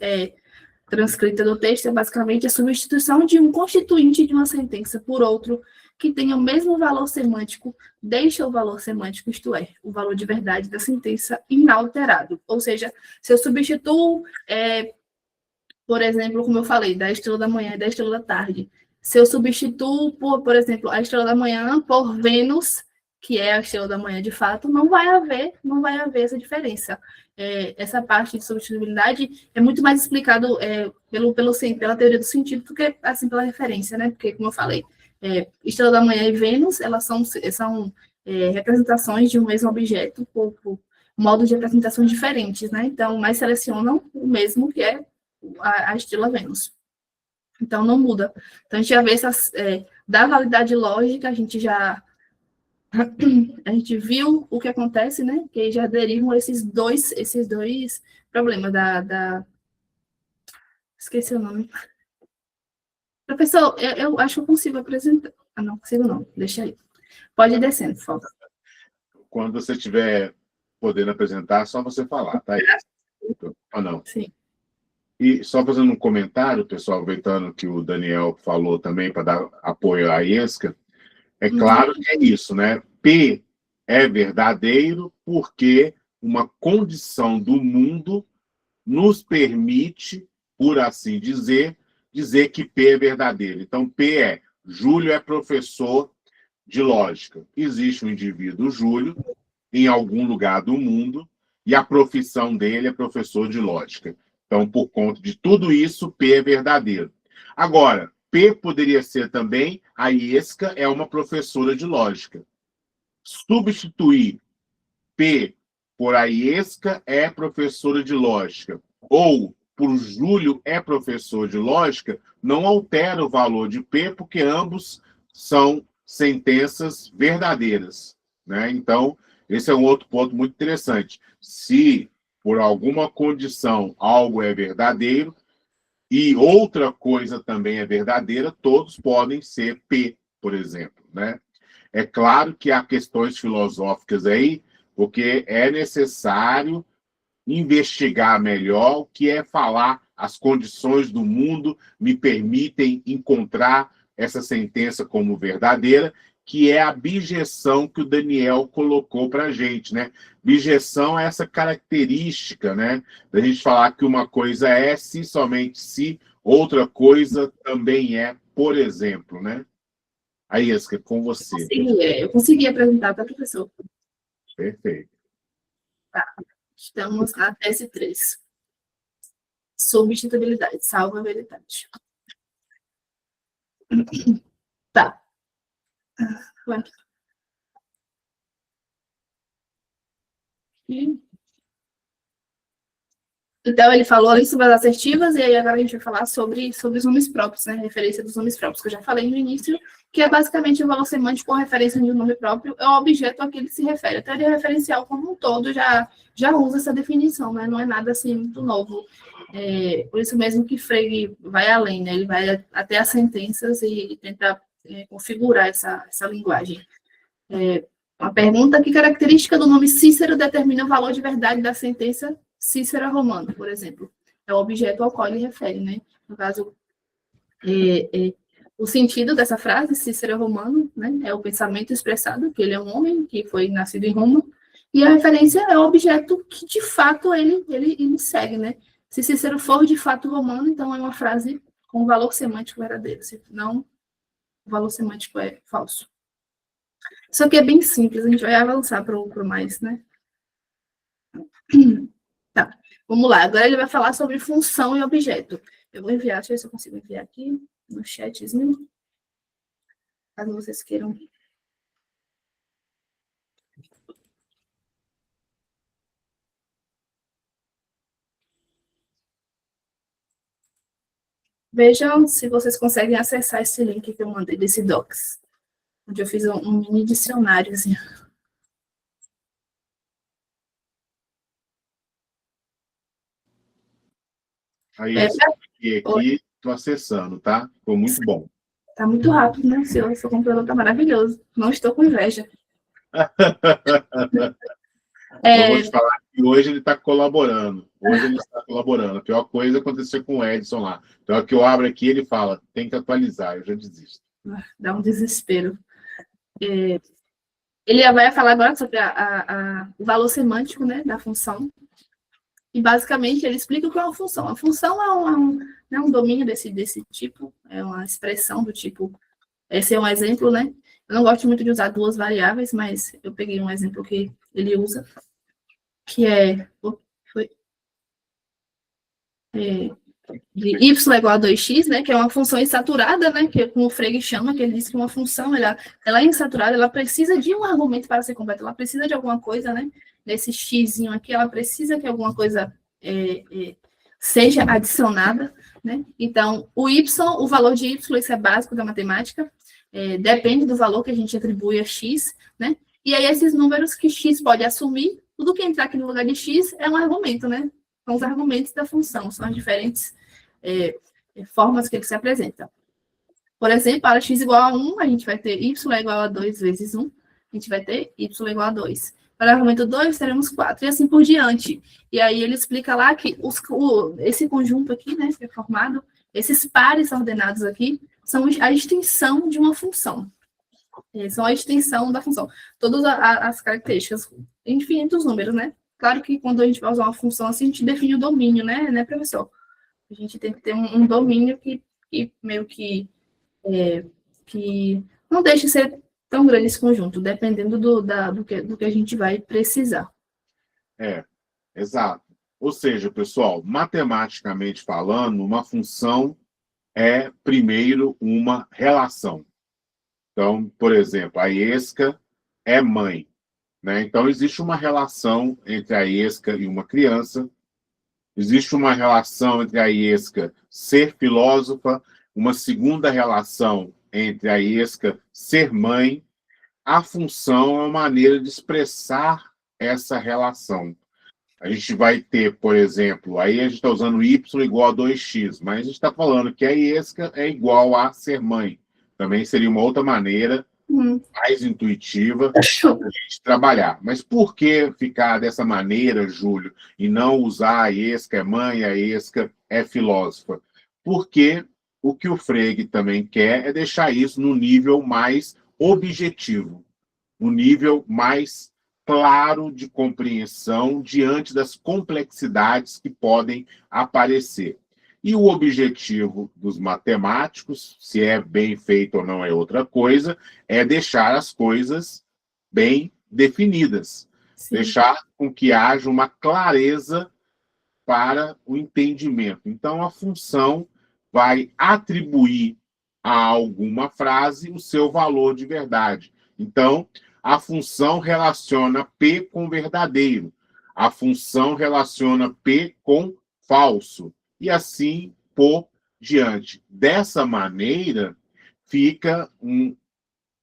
transcrita do texto, é basicamente a substituição de um constituinte de uma sentença por outro que tenha o mesmo valor semântico, deixa o valor semântico, isto é, o valor de verdade da sentença inalterado. Ou seja, se eu substituo, por exemplo, como eu falei, da estrela da manhã e da estrela da tarde, se eu substituo, por exemplo, a estrela da manhã por Vênus, que é a estrela da manhã de fato, não vai haver essa diferença. Essa parte de substituibilidade é muito mais explicado pela teoria do sentido do que assim, pela referência, né? Porque, como eu falei, estrela da manhã e Vênus, elas são representações de um mesmo objeto por modos de representação diferentes, né? Então, mas selecionam o mesmo, que é a estrela Vênus. Então, não muda. Então, a gente já vê da validade lógica, a gente viu o que acontece, né? Que já derivam esses dois problemas Esqueci o nome. Professor, eu acho que eu consigo apresentar. Não consigo não. Deixa aí. Pode ir descendo, por favor. Quando você estiver podendo apresentar, é só você falar, tá? Ou não? Sim. E só fazendo um comentário, pessoal, aproveitando que o Daniel falou também para dar apoio à IESCA, é claro que é isso, né? P é verdadeiro porque uma condição do mundo nos permite, por assim dizer que P é verdadeiro. Então, P é Júlio é professor de lógica. Existe um indivíduo, Júlio, em algum lugar do mundo, e a profissão dele é professor de lógica. Então, por conta de tudo isso, P é verdadeiro. Agora, P poderia ser também a IESCA é uma professora de lógica. Substituir P por a IESCA é professora de lógica, ou por Júlio é professor de lógica, não altera o valor de P, porque ambos são sentenças verdadeiras, né? Então, esse é um outro ponto muito interessante. Se, por alguma condição, algo é verdadeiro e outra coisa também é verdadeira, todos podem ser P, por exemplo, né? É claro que há questões filosóficas aí, porque é necessário investigar melhor o que é falar as condições do mundo me permitem encontrar essa sentença como verdadeira, que é a bijeção que o Daniel colocou para a gente, né? Bijeção é essa característica, né? Da gente falar que uma coisa é se, somente se, outra coisa também é, por exemplo, né? Aí, Iesca, com você. Eu consegui apresentar para o professor. Perfeito. Tá. Estamos na tese 3. substituibilidade, salvabilidade. Tá. Vai. Então, ele falou ali sobre as assertivas, e aí agora a gente vai falar sobre os nomes próprios, né? Referência dos nomes próprios, que eu já falei no início, que é basicamente o valor semântico com referência de um nome próprio, é o objeto a que ele se refere. A teoria referencial, como um todo, já usa essa definição, né? Não é nada assim muito novo. Por isso mesmo que Frege vai além, né? Ele vai até as sentenças e tenta configurar essa linguagem. Uma pergunta: que característica do nome Cícero determina o valor de verdade da sentença Cícero Romano, por exemplo? É o objeto ao qual ele refere, né? No caso, o sentido dessa frase, Cícero Romano, né? É o pensamento expressado, que ele é um homem que foi nascido em Roma, e a referência é o objeto que, de fato, ele segue, né? Se Cícero for, de fato, romano, então é uma frase com valor semântico verdadeiro, se não, o valor semântico é falso. Isso aqui é bem simples, a gente vai avançar para o mais, né? Tá, vamos lá. Agora ele vai falar sobre função e objeto. Eu vou enviar, deixa eu ver se eu consigo enviar aqui no chatzinho, caso vocês queiram. Vejam se vocês conseguem acessar esse link que eu mandei desse Docs, onde eu fiz um mini dicionáriozinho. Aí, aqui, estou acessando, tá? Ficou muito bom. Tá muito rápido, né? Seu computador tá maravilhoso. Não estou com inveja. Eu vou te falar que hoje ele está colaborando. Hoje ele está colaborando. A pior coisa aconteceu com o Edson lá. Então, que eu abro aqui, ele fala, tem que atualizar, eu já desisto. Dá um desespero. Ele vai falar agora sobre o valor semântico, né, da função. E, basicamente, ele explica o que é uma função. A função é um domínio desse tipo, é uma expressão do tipo. Esse é um exemplo, né? Eu não gosto muito de usar duas variáveis, mas eu peguei um exemplo que ele usa, que é de y igual a 2x, né, que é uma função insaturada, né, que como o Frege chama, que ele diz que uma função, ela é insaturada, ela precisa de um argumento para ser completa, ela precisa de alguma coisa, né, nesse xzinho aqui, ela precisa que alguma coisa seja adicionada, né, então, o valor de y, isso é básico da matemática, depende do valor que a gente atribui a x, né, e aí esses números que x pode assumir, tudo que entrar aqui no lugar de x é um argumento, né, são os argumentos da função, são as diferentes formas que ele se apresenta. Por exemplo, para x igual a 1, a gente vai ter y igual a 2 vezes 1, a gente vai ter y igual a 2. Para o argumento 2, teremos 4, e assim por diante. E aí ele explica lá que esse conjunto aqui, né, que é formado, esses pares ordenados aqui, são a extensão de uma função. São a extensão da função. Todas as características, infinitos números, né? Claro que quando a gente vai usar uma função assim, a gente define o domínio, né, professor? A gente tem que ter um domínio que meio que não deixe de ser tão grande esse conjunto, dependendo do que a gente vai precisar. Exato. Ou seja, pessoal, matematicamente falando, uma função é, primeiro, uma relação. Então, por exemplo, a Esca é mãe, né? Então, existe uma relação entre a Esca e uma criança, existe uma relação entre a Esca ser filósofa, uma segunda relação entre a Esca ser mãe. A função é uma maneira de expressar essa relação. A gente vai ter, por exemplo, aí a gente está usando y igual a 2x, mas a gente está falando que a Esca é igual a ser mãe. Também seria uma outra maneira mais intuitiva de trabalhar. Mas por que ficar dessa maneira, Júlio, e não usar a Esca é mãe, a Esca é filósofa? Porque o que o Frege também quer é deixar isso no nível mais objetivo, no nível mais claro de compreensão diante das complexidades que podem aparecer. E o objetivo dos matemáticos, se é bem feito ou não é outra coisa, é deixar as coisas bem definidas. Sim. Deixar com que haja uma clareza para o entendimento. Então, a função vai atribuir a alguma frase o seu valor de verdade. Então, a função relaciona P com verdadeiro, a função relaciona P com falso, e assim por diante. Dessa maneira, fica um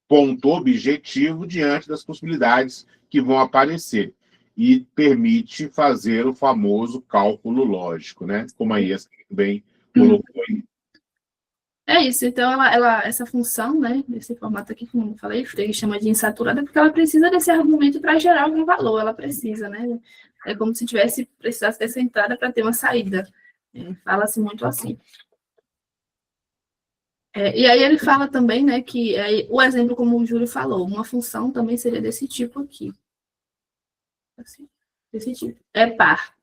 ponto objetivo diante das possibilidades que vão aparecer e permite fazer o famoso cálculo lógico, né? Como a Ias bem colocou aí. É isso, então essa função, né, desse formato aqui, como eu falei, Frege chama de insaturada, porque ela precisa desse argumento para gerar algum valor, ela precisa, né? É como se precisasse dessa entrada para ter uma saída. Fala-se muito assim. E aí ele fala também, né, que o exemplo, como o Júlio falou, uma função também seria desse tipo aqui. Assim, desse tipo. É par.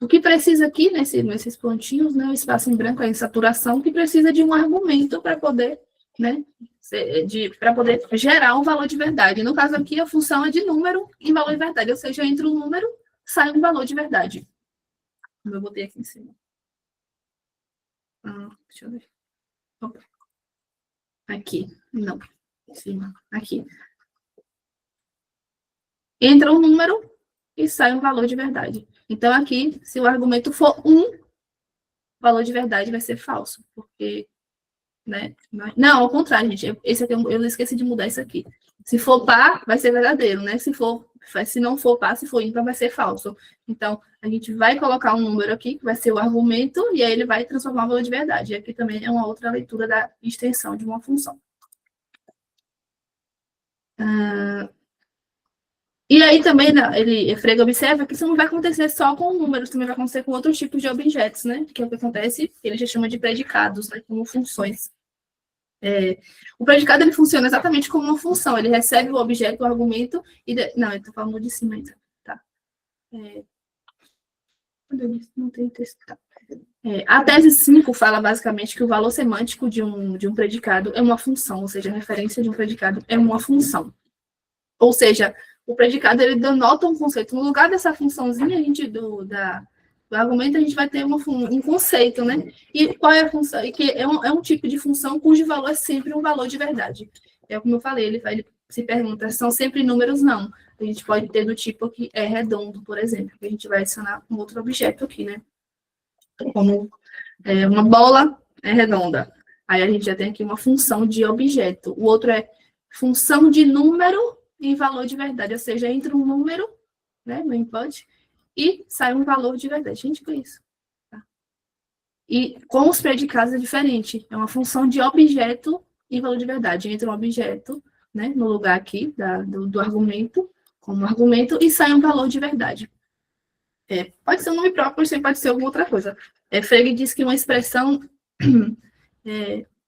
O que precisa aqui, nesses pontinhos, né, o espaço em branco é a insaturação, que precisa de um argumento para poder, né, para poder gerar um valor de verdade. No caso aqui, a função é de número em valor de verdade, ou seja, entre um número, sai um valor de verdade. Como eu botei aqui em cima. Deixa eu ver. Opa. Aqui, não, em cima, aqui. Entra um número e sai um valor de verdade. Então, aqui, se o argumento for 1, o valor de verdade vai ser falso, porque, né? Não, ao contrário, gente, esse aqui, eu esqueci de mudar isso aqui. Se for par, vai ser verdadeiro, né? Se não for par, se for ímpar, vai ser falso. Então, a gente vai colocar um número aqui, que vai ser o argumento, e aí ele vai transformar o valor de verdade. E aqui também é uma outra leitura da extensão de uma função. E aí também, Frege observa que isso não vai acontecer só com números, também vai acontecer com outros tipos de objetos, né? Que é o que acontece, ele já chama de predicados, né? Como funções. O predicado, ele funciona exatamente como uma função, ele recebe o objeto, o argumento, não, eu estou falando de cima ainda, tá? Não tem texto, tá? A tese 5 fala basicamente que o valor semântico de um predicado é uma função, ou seja, a referência de um predicado é uma função. Ou seja, o predicado, ele denota um conceito. No lugar dessa funçãozinha, do argumento, a gente vai ter um conceito, né? E qual é a função? E que é um tipo de função cujo valor é sempre um valor de verdade. Como eu falei, ele se pergunta, são sempre números? Não. A gente pode ter do tipo que é redondo, por exemplo, que a gente vai adicionar um outro objeto aqui, né? Como uma bola é redonda. Aí a gente já tem aqui uma função de objeto. O outro é função de número em valor de verdade, ou seja, entra um número, né, no input, e sai um valor de verdade. Gente, que é isso? Tá. E com os predicados é diferente. É uma função de objeto em valor de verdade. Entra um objeto, né, no lugar aqui do argumento, como argumento, e sai um valor de verdade. Pode ser um nome próprio, mas pode ser alguma outra coisa. Frege diz que uma expressão...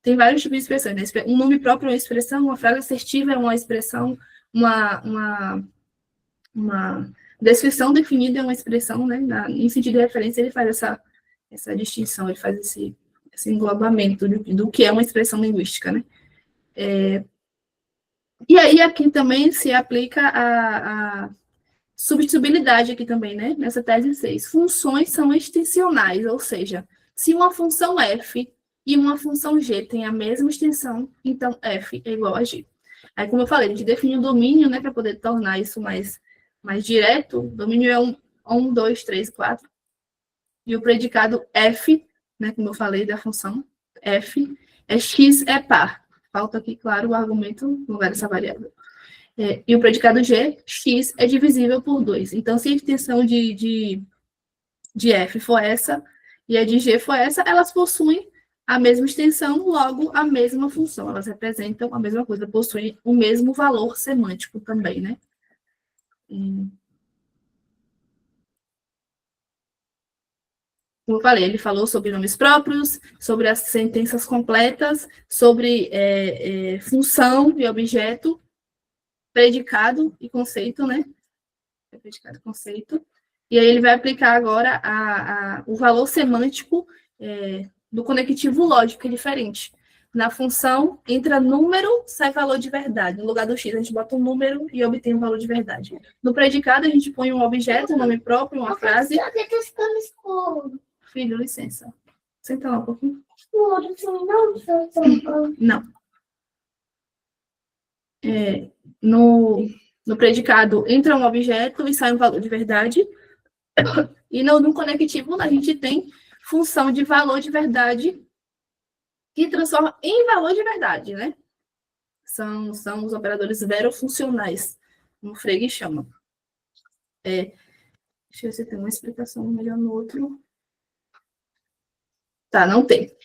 tem vários tipos de expressões, né? Um nome próprio é uma expressão, uma frase assertiva é uma expressão, uma descrição definida é uma expressão, né? Em sentido de referência, ele faz essa distinção, ele faz esse englobamento do que é uma expressão linguística, né? E aí, aqui também se aplica a substituibilidade aqui também, né? Nessa tese 6. Funções são extensionais, ou seja, se uma função f e uma função g tem a mesma extensão, então f é igual a g. Aí, como eu falei, a gente define o domínio, né, para poder tornar isso mais direto. O domínio é 1, 2, 3, 4. E o predicado f, né, como eu falei da função f, x é par. Falta aqui, claro, o argumento no lugar dessa variável. E o predicado g, x é divisível por 2. Então, se a extensão de f for essa e a de g for essa, elas possuem a mesma extensão, logo a mesma função. Elas representam a mesma coisa, possuem o mesmo valor semântico também, né? Como eu falei, ele falou sobre nomes próprios, sobre as sentenças completas, sobre função e objeto, predicado e conceito, né? Predicado e conceito. E aí ele vai aplicar agora o valor semântico do conectivo lógico, que é diferente. Na função, entra número, sai valor de verdade. No lugar do X, a gente bota um número e obtém um valor de verdade. No predicado, a gente põe um objeto, um nome próprio, uma frase. Filho, licença. Senta lá um pouquinho. Não. No predicado, entra um objeto e sai um valor de verdade. E no conectivo, a gente tem função de valor de verdade que transforma em valor de verdade, né? São os operadores verofuncionais, como o Frege chama. Deixa eu ver se tem uma explicação melhor no outro. Tá, não tem.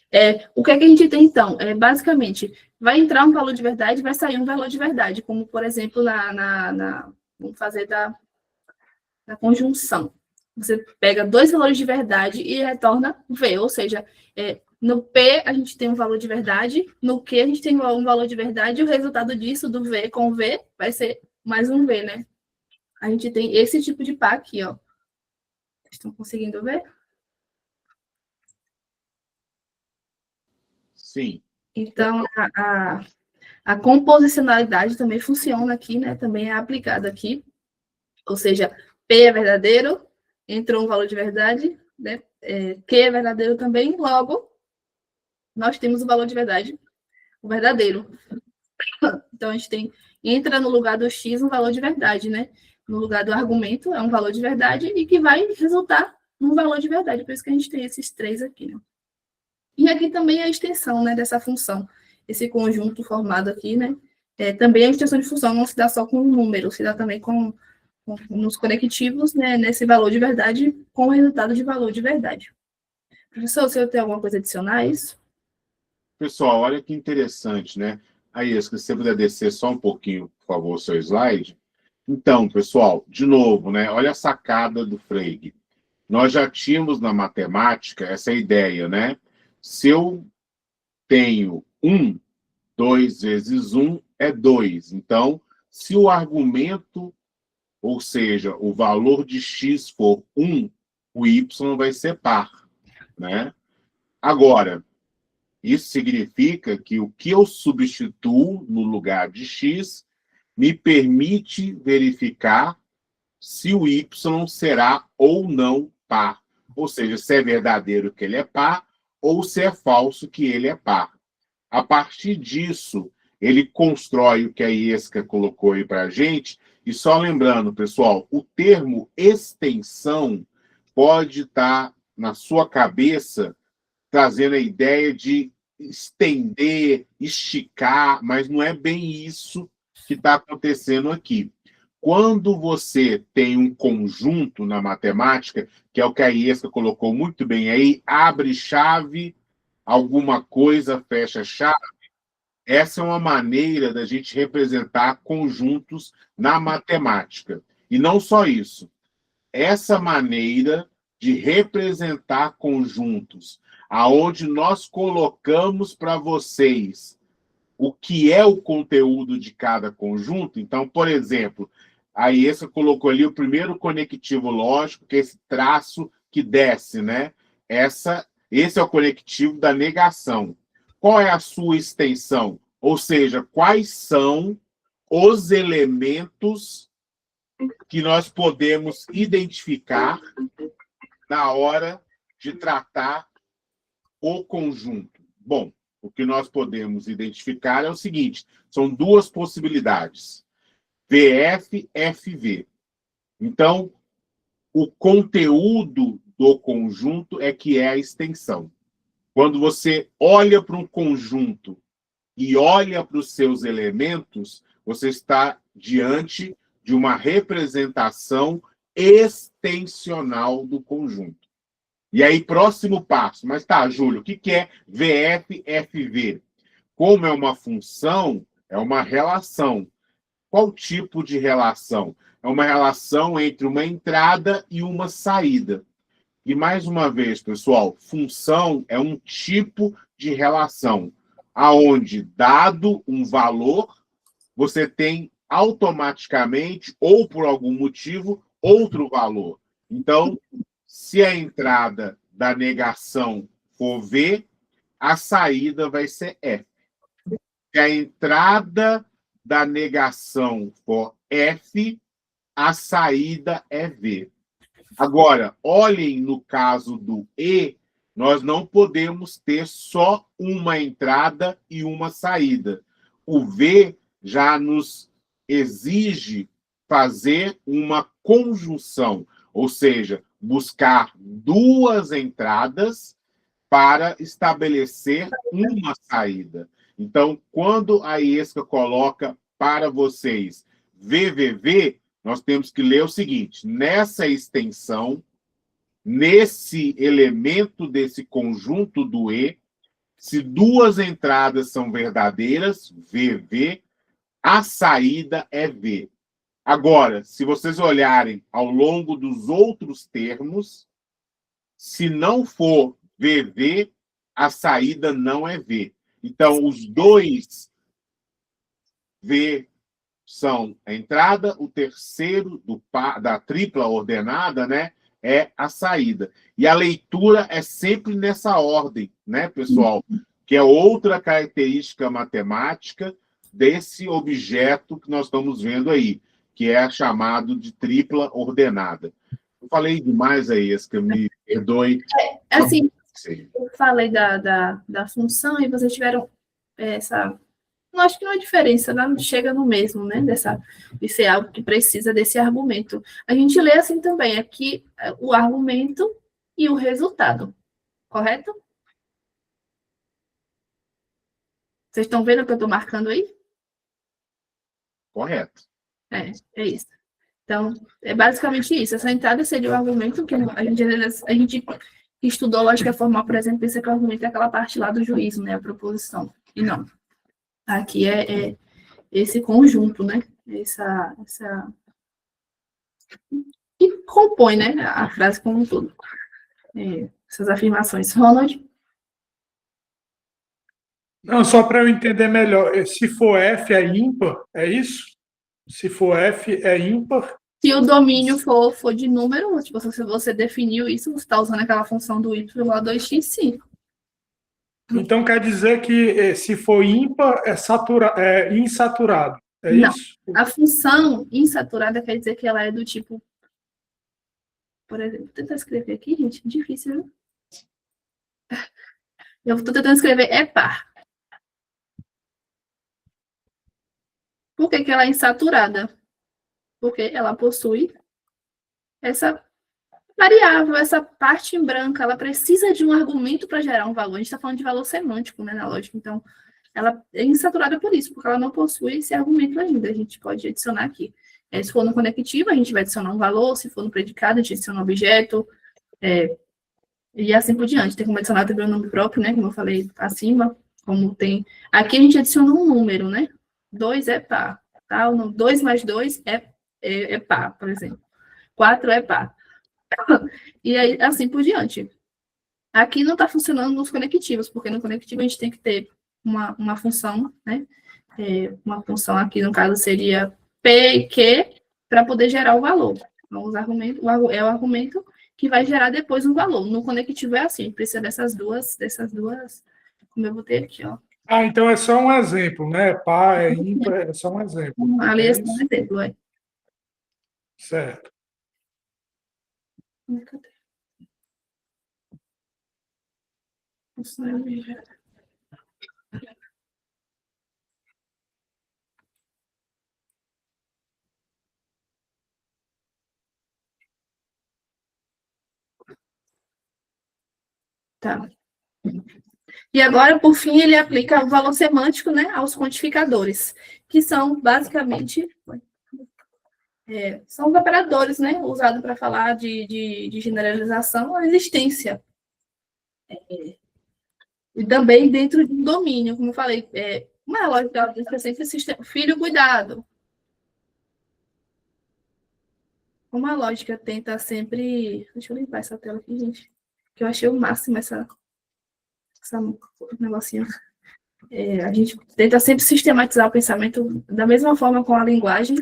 O que é que a gente tem, então? Basicamente, vai entrar um valor de verdade, vai sair um valor de verdade, como, por exemplo, vamos fazer da conjunção. Você pega dois valores de verdade e retorna V, ou seja, no P a gente tem um valor de verdade, no Q a gente tem um valor de verdade, e o resultado disso, do V com V, vai ser mais um V, né? A gente tem esse tipo de pá aqui, ó. Estão conseguindo ver? Sim. Então, a composicionalidade também funciona aqui, né? Também é aplicada aqui. Ou seja, P é verdadeiro, entrou um valor de verdade, né? Q é verdadeiro também, logo, nós temos o valor de verdade, o verdadeiro. Então, a gente entra no lugar do X um valor de verdade, né? No lugar do argumento é um valor de verdade e que vai resultar num valor de verdade. Por isso que a gente tem esses três aqui, né? E aqui também a extensão, né, dessa função. Esse conjunto formado aqui, né? Também a extensão de função não se dá só com um número, se dá também nos conectivos, né, nesse valor de verdade, com o resultado de valor de verdade. Professor, você tem alguma coisa a adicionar a isso? Pessoal, olha que interessante, né? Aí, se você puder descer só um pouquinho, por favor, o seu slide. Então, pessoal, de novo, né? Olha a sacada do Frege. Nós já tínhamos na matemática essa ideia, né? Se eu tenho 1, 2 vezes 1 é 2. Então, se o argumento, ou seja, o valor de x for 1, o y vai ser par, né? Agora, isso significa que o que eu substituo no lugar de x me permite verificar se o y será ou não par. Ou seja, se é verdadeiro que ele é par ou se é falso que ele é par. A partir disso, ele constrói o que a Iesca colocou aí para a gente. E só lembrando, pessoal, o termo extensão pode estar na sua cabeça trazendo a ideia de estender, esticar, mas não é bem isso que está acontecendo aqui. Quando você tem um conjunto na matemática, que é o que a Iesca colocou muito bem aí, abre chave, alguma coisa fecha chave, essa é uma maneira da gente representar conjuntos na matemática. E não só isso. Essa maneira de representar conjuntos, aonde nós colocamos para vocês o que é o conteúdo de cada conjunto. Então, por exemplo, a Iesca colocou ali o primeiro conectivo lógico, que é esse traço que desce, né? Esse é o conectivo da negação. Qual é a sua extensão? Ou seja, quais são os elementos que nós podemos identificar na hora de tratar o conjunto? Bom, o que nós podemos identificar é o seguinte: são duas possibilidades, VF, FV. Então, o conteúdo do conjunto é que é a extensão. Quando você olha para um conjunto e olha para os seus elementos, você está diante de uma representação extensional do conjunto. E aí, próximo passo. Mas tá, Júlio, o que é VF-FV? Como é uma função, é uma relação. Qual tipo de relação? É uma relação entre uma entrada e uma saída. E, mais uma vez, pessoal, função é um tipo de relação, aonde, dado um valor, você tem automaticamente, ou por algum motivo, outro valor. Então, se a entrada da negação for V, a saída vai ser F. Se a entrada da negação for F, a saída é V. Agora, olhem no caso do E, nós não podemos ter só uma entrada e uma saída. O V já nos exige fazer uma conjunção, ou seja, buscar duas entradas para estabelecer uma saída. Então, quando a IESCA coloca para vocês VVV, nós temos que ler o seguinte: nessa extensão, nesse elemento desse conjunto do E, se duas entradas são verdadeiras, VV, a saída é V. Agora, se vocês olharem ao longo dos outros termos, se não for VV, a saída não é V. Então, os dois V são a entrada, o terceiro da tripla ordenada, né, é a saída. E a leitura é sempre nessa ordem, né, pessoal? Que é outra característica matemática desse objeto que nós estamos vendo aí, que é chamado de tripla ordenada. Eu falei demais aí, Esca, me perdoe. Assim, eu falei da função e vocês tiveram essa... Eu acho que não é diferença, não chega no mesmo, né? De ser algo que precisa desse argumento. A gente lê assim também, aqui o argumento e o resultado, correto? Vocês estão vendo o que eu estou marcando aí? Correto. É isso. Então, é basicamente isso. Essa entrada seria o argumento que a gente estudou lógica formal, por exemplo, pensa que o argumento é aquela parte lá do juízo, né? A proposição. E não. Aqui é esse conjunto, né? Que compõe, né? A frase como um todo. Essas afirmações. Ronald? Não, só para eu entender melhor. Se for F é ímpar, é isso? Se for F é ímpar. Se o domínio for de número, tipo, se você definiu isso, você está usando aquela função do y lá 2x5. Então quer dizer que se for ímpar é insaturado. É não. Isso? A função insaturada quer dizer que ela é do tipo... Por exemplo, vou tentar escrever aqui, gente. Difícil, viu? Eu estou tentando escrever é par. Por que ela é insaturada? Porque ela possui essa variável, essa parte em branco. Ela precisa de um argumento para gerar um valor. A gente está falando de valor semântico, né, na lógica. Então, ela é insaturada por isso, porque ela não possui esse argumento ainda. A gente pode adicionar aqui. Se for no conectivo, a gente vai adicionar um valor. Se for no predicado, a gente adiciona um objeto. E assim por diante. Tem como adicionar também o nome próprio, né? Como eu falei acima. Como tem... Aqui a gente adiciona um número, né? 2 é par. Tá? 2 mais 2 é par, por exemplo. 4 é par. E aí, assim por diante. Aqui não está funcionando nos conectivos, porque no conectivo a gente tem que ter uma função, né? Uma função aqui, no caso, seria P e Q, para poder gerar o valor. Então, é o argumento que vai gerar depois um valor. No conectivo é assim, precisa dessas duas, como eu botei aqui, ó. Então é só um exemplo, né? Par, é ímpar, é só um exemplo. Ali é só um exemplo, Certo. Tá. E agora, por fim, ele aplica o valor semântico, né, aos quantificadores, que são basicamente são os operadores, né, usados para falar de generalização ou existência. E também dentro de um domínio, como eu falei, uma lógica é sempre sistema. Filho, cuidado. Uma lógica tenta sempre... Deixa eu limpar essa tela aqui, gente. Que eu achei o máximo essa negocinho. A gente tenta sempre sistematizar o pensamento da mesma forma com a linguagem.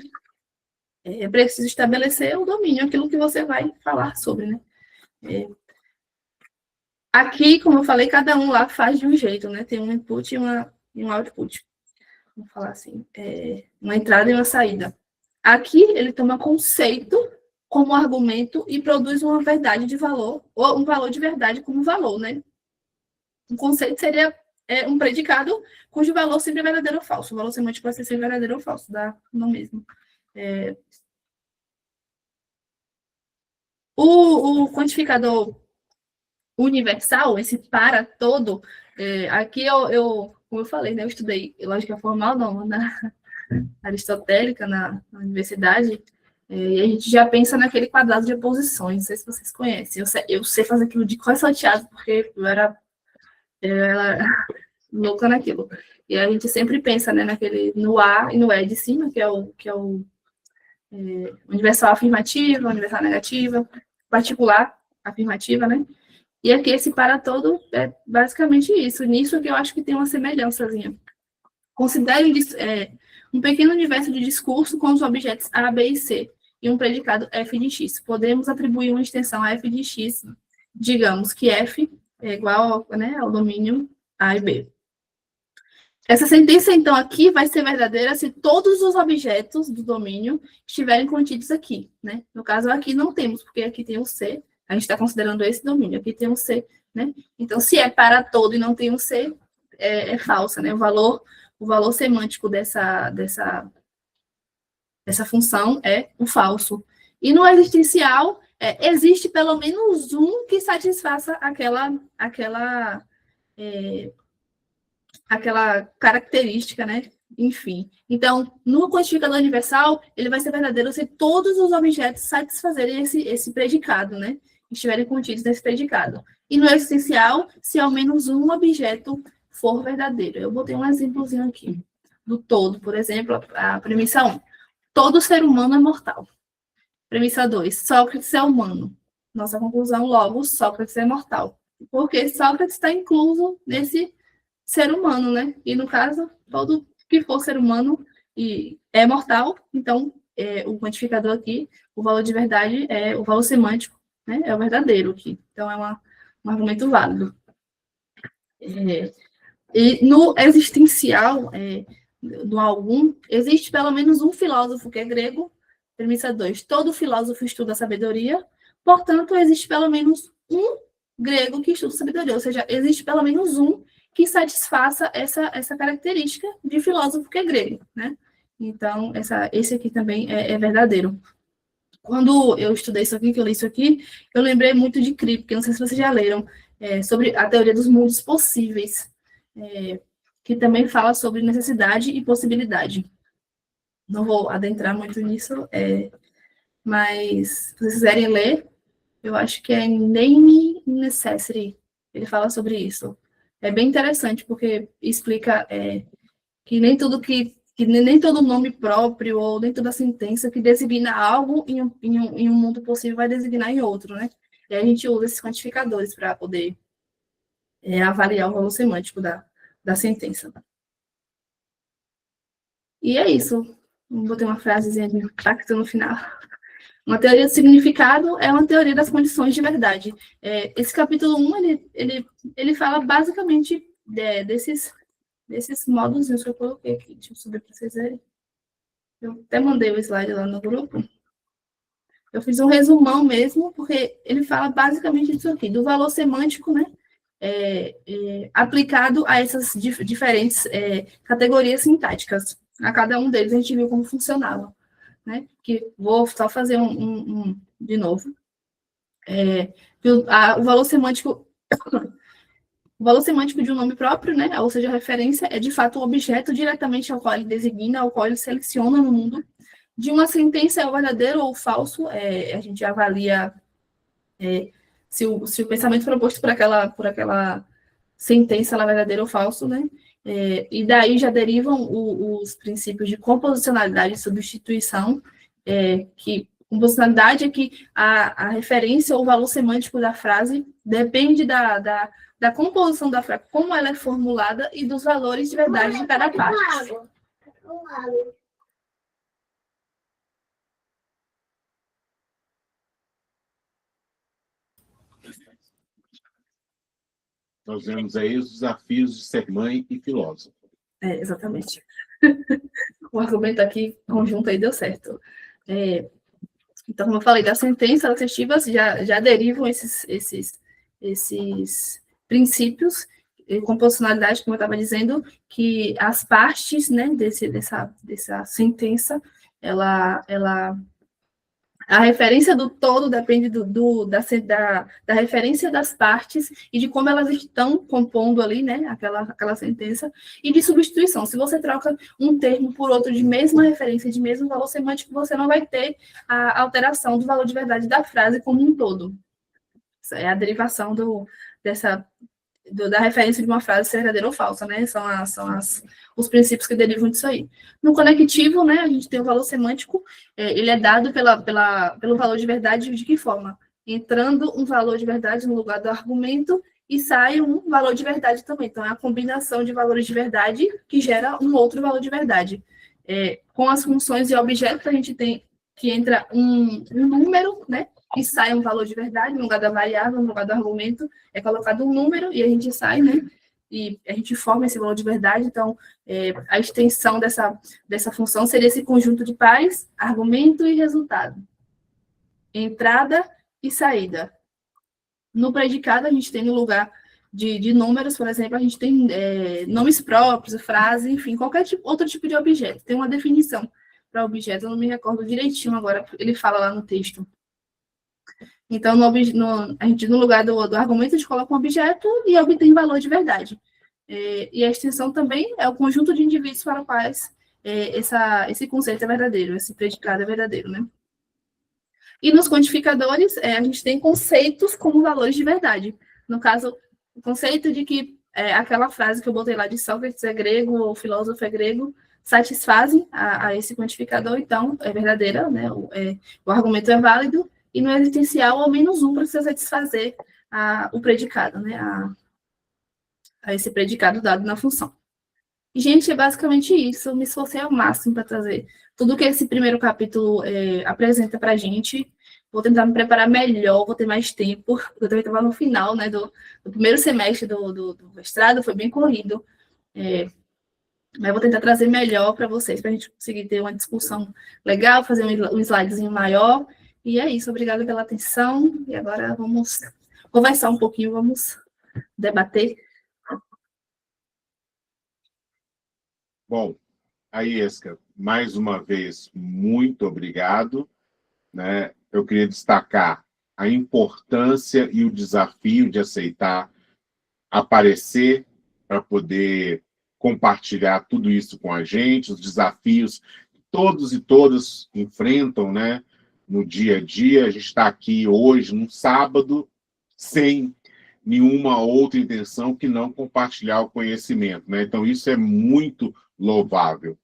É preciso estabelecer o domínio, aquilo que você vai falar sobre, né? Aqui, como eu falei, cada um lá faz de um jeito, né? Tem um input e um output. vamos falar assim, uma entrada e uma saída. Aqui ele toma conceito como argumento e produz uma verdade de valor, ou um valor de verdade como valor, né? Um conceito seria um predicado cujo valor sempre é verdadeiro ou falso. O valor semântico vai ser sempre verdadeiro ou falso, dá no mesmo. O quantificador universal, esse para todo, aqui como eu falei, né, eu estudei lógica formal na aristotélica, na universidade, e a gente já pensa naquele quadrado de oposições, não sei se vocês conhecem, eu sei fazer aquilo de cor salteado, porque eu era louca naquilo. E a gente sempre pensa, né, no A e no E de cima, que é o universal afirmativa, universal negativa, particular afirmativa, né? E aqui esse para todo é basicamente isso. Nisso que eu acho que tem uma semelhançazinha. Considere um pequeno universo de discurso com os objetos A, B e C e um predicado F de X. Podemos atribuir uma extensão a F de X, digamos que F é igual, né, ao domínio A e B. Essa sentença, então, aqui vai ser verdadeira se todos os objetos do domínio estiverem contidos aqui, né? No caso, aqui não temos, porque aqui tem o C, a gente está considerando esse domínio, aqui tem um C, né? Então, se é para todo e não tem um C, é falsa, né? O valor semântico dessa função é o falso. E no existencial, existe pelo menos um que satisfaça aquela característica, né? Enfim. Então, no quantificador universal, ele vai ser verdadeiro se todos os objetos satisfazerem esse predicado, né? Estiverem contidos nesse predicado. E no existencial, se ao menos um objeto for verdadeiro. Eu botei um exemplozinho aqui. Do todo, por exemplo, a premissa 1. Todo ser humano é mortal. Premissa 2. Sócrates é humano. Nossa conclusão, logo, Sócrates é mortal. Porque Sócrates está incluso nesse ser humano, né? E no caso, todo que for ser humano e é mortal, então o quantificador aqui, o valor de verdade é o valor semântico, né? É o verdadeiro aqui. Então é um argumento válido. E no existencial do algum, existe pelo menos um filósofo que é grego. Premissa 2. Todo filósofo estuda a sabedoria, portanto, existe pelo menos um grego que estuda a sabedoria, ou seja, existe pelo menos um que satisfaça essa característica de filósofo que é grego, né? Então, esse aqui também é verdadeiro. Quando eu estudei isso aqui, que eu li isso aqui, eu lembrei muito de Kripke, não sei se vocês já leram, sobre a teoria dos mundos possíveis, que também fala sobre necessidade e possibilidade. Não vou adentrar muito nisso, mas se vocês quiserem ler, eu acho que é Name Necessity, ele fala sobre isso. É bem interessante, porque explica que nem tudo nem todo nome próprio ou nem toda sentença que designa algo em um mundo possível vai designar em outro, né? E a gente usa esses quantificadores para poder avaliar o valor semântico da sentença. E é isso. Botei uma frasezinha de impacto no final. Uma teoria do significado é uma teoria das condições de verdade. Esse capítulo 1, ele fala basicamente desses modos que eu coloquei aqui. Deixa eu subir para vocês verem. Eu até mandei o slide lá no grupo. Eu fiz um resumão mesmo, porque ele fala basicamente disso aqui, do valor semântico, né? Aplicado a essas diferentes categorias sintáticas. A cada um deles a gente viu como funcionava. Né? Que vou só fazer de novo. O valor semântico de um nome próprio, né? Ou seja, a referência é de fato o objeto diretamente ao qual ele designa, ao qual ele seleciona no mundo. De uma sentença é o verdadeiro ou o falso, a gente avalia se o pensamento proposto por aquela sentença ela é verdadeira ou falso, né? E daí já derivam os princípios de composicionalidade e substituição, que composicionalidade é que a referência ou o valor semântico da frase depende da composição da frase, como ela é formulada e dos valores de verdade de cada parte. Nós vemos aí os desafios de ser mãe e filósofo. Exatamente. O argumento aqui conjunto aí deu certo. Então, como eu falei, das sentenças assertivas já derivam esses princípios de composicionalidade, como eu estava dizendo, que as partes, né, dessa sentença, a referência do todo depende da referência das partes e de como elas estão compondo ali, né, aquela sentença, e de substituição. Se você troca um termo por outro de mesma referência, de mesmo valor semântico, você não vai ter a alteração do valor de verdade da frase como um todo. Isso é a derivação da referência de uma frase ser verdadeira ou falsa, né? São os princípios que derivam disso aí. No conectivo, né, a gente tem o valor semântico, ele é dado pelo valor de verdade de que forma? Entrando um valor de verdade no lugar do argumento e sai um valor de verdade também. Então, é a combinação de valores de verdade que gera um outro valor de verdade. Com as funções e objetos, a gente tem que entra um número, né? E sai um valor de verdade, no lugar da variável, no lugar do argumento, é colocado um número e a gente sai, né? E a gente forma esse valor de verdade. Então, a extensão dessa função seria esse conjunto de pares, argumento e resultado. Entrada e saída. No predicado, a gente tem no lugar de números, por exemplo, a gente tem nomes próprios, frase, enfim, qualquer outro tipo de objeto. Tem uma definição para objeto, eu não me recordo direitinho agora, ele fala lá no texto. Então, a gente, no lugar do argumento, a gente coloca um objeto e obtém valor de verdade. E a extensão também é o conjunto de indivíduos para os quais esse conceito é verdadeiro, esse predicado é verdadeiro, né? E nos quantificadores, a gente tem conceitos como valores de verdade. No caso, o conceito de que aquela frase que eu botei lá de Sócrates é grego ou filósofo é grego, satisfazem a esse quantificador, então é verdadeira, né? O argumento é válido, e no existencial, ao menos um precisa satisfazer o predicado, né? A esse predicado dado na função. E, gente, é basicamente isso. Eu me esforcei ao máximo para trazer tudo que esse primeiro capítulo apresenta para a gente. Vou tentar me preparar melhor, vou ter mais tempo. Eu também estava no final, né, do primeiro semestre do mestrado, foi bem corrido. Mas eu vou tentar trazer melhor para vocês, para a gente conseguir ter uma discussão legal, fazer um slidezinho maior. E é isso, obrigada pela atenção. E agora vamos conversar um pouquinho, vamos debater. Bom, Aieska, mais uma vez, muito obrigado, né? Eu queria destacar a importância e o desafio de aceitar aparecer para poder compartilhar tudo isso com a gente, os desafios que todos e todas enfrentam, né? No dia a dia. A gente está aqui hoje, num sábado, sem nenhuma outra intenção que não compartilhar o conhecimento, né? Então, isso é muito louvável.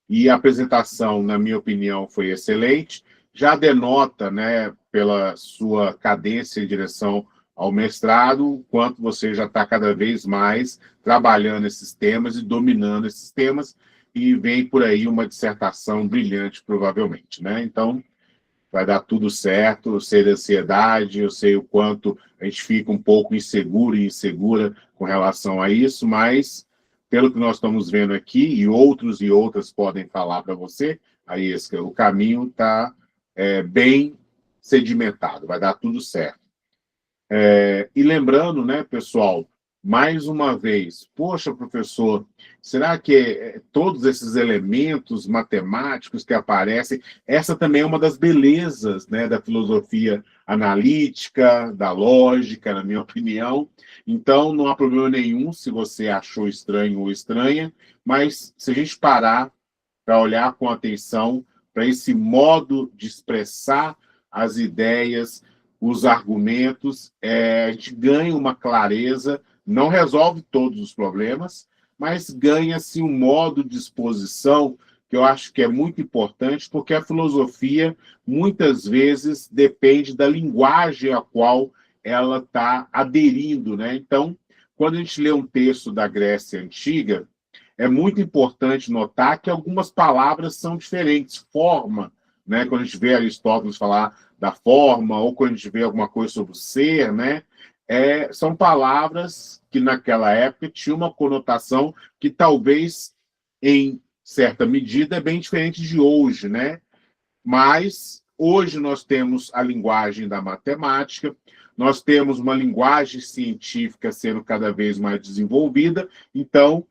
E a apresentação, na minha opinião, foi excelente. Já denota, né, pela sua cadência em direção ao mestrado, o quanto você já está cada vez mais trabalhando esses temas e dominando esses temas, e vem por aí uma dissertação brilhante, provavelmente, né? Então, vai dar tudo certo. Eu sei da ansiedade, eu sei o quanto a gente fica um pouco inseguro e insegura com relação a isso, mas, pelo que nós estamos vendo aqui, e outros e outras podem falar para você, aí o caminho está bem sedimentado, vai dar tudo certo. E lembrando, né, pessoal, mais uma vez, poxa, professor, será que todos esses elementos matemáticos que aparecem, essa também é uma das belezas, né, da filosofia analítica, da lógica, na minha opinião. Então, não há problema nenhum se você achou estranho ou estranha, mas se a gente parar para olhar com atenção para esse modo de expressar as ideias, os argumentos, a gente ganha uma clareza. Não resolve todos os problemas, mas ganha-se um modo de exposição que eu acho que é muito importante, porque a filosofia, muitas vezes, depende da linguagem a qual ela está aderindo, né? Então, quando a gente lê um texto da Grécia Antiga, é muito importante notar que algumas palavras são diferentes. Forma, né? Quando a gente vê Aristóteles falar da forma, ou quando a gente vê alguma coisa sobre o ser, né? São palavras que naquela época tinham uma conotação que talvez em certa medida, é bem diferente de hoje, né? Mas hoje nós temos a linguagem da matemática, nós temos uma linguagem científica sendo cada vez mais desenvolvida, então,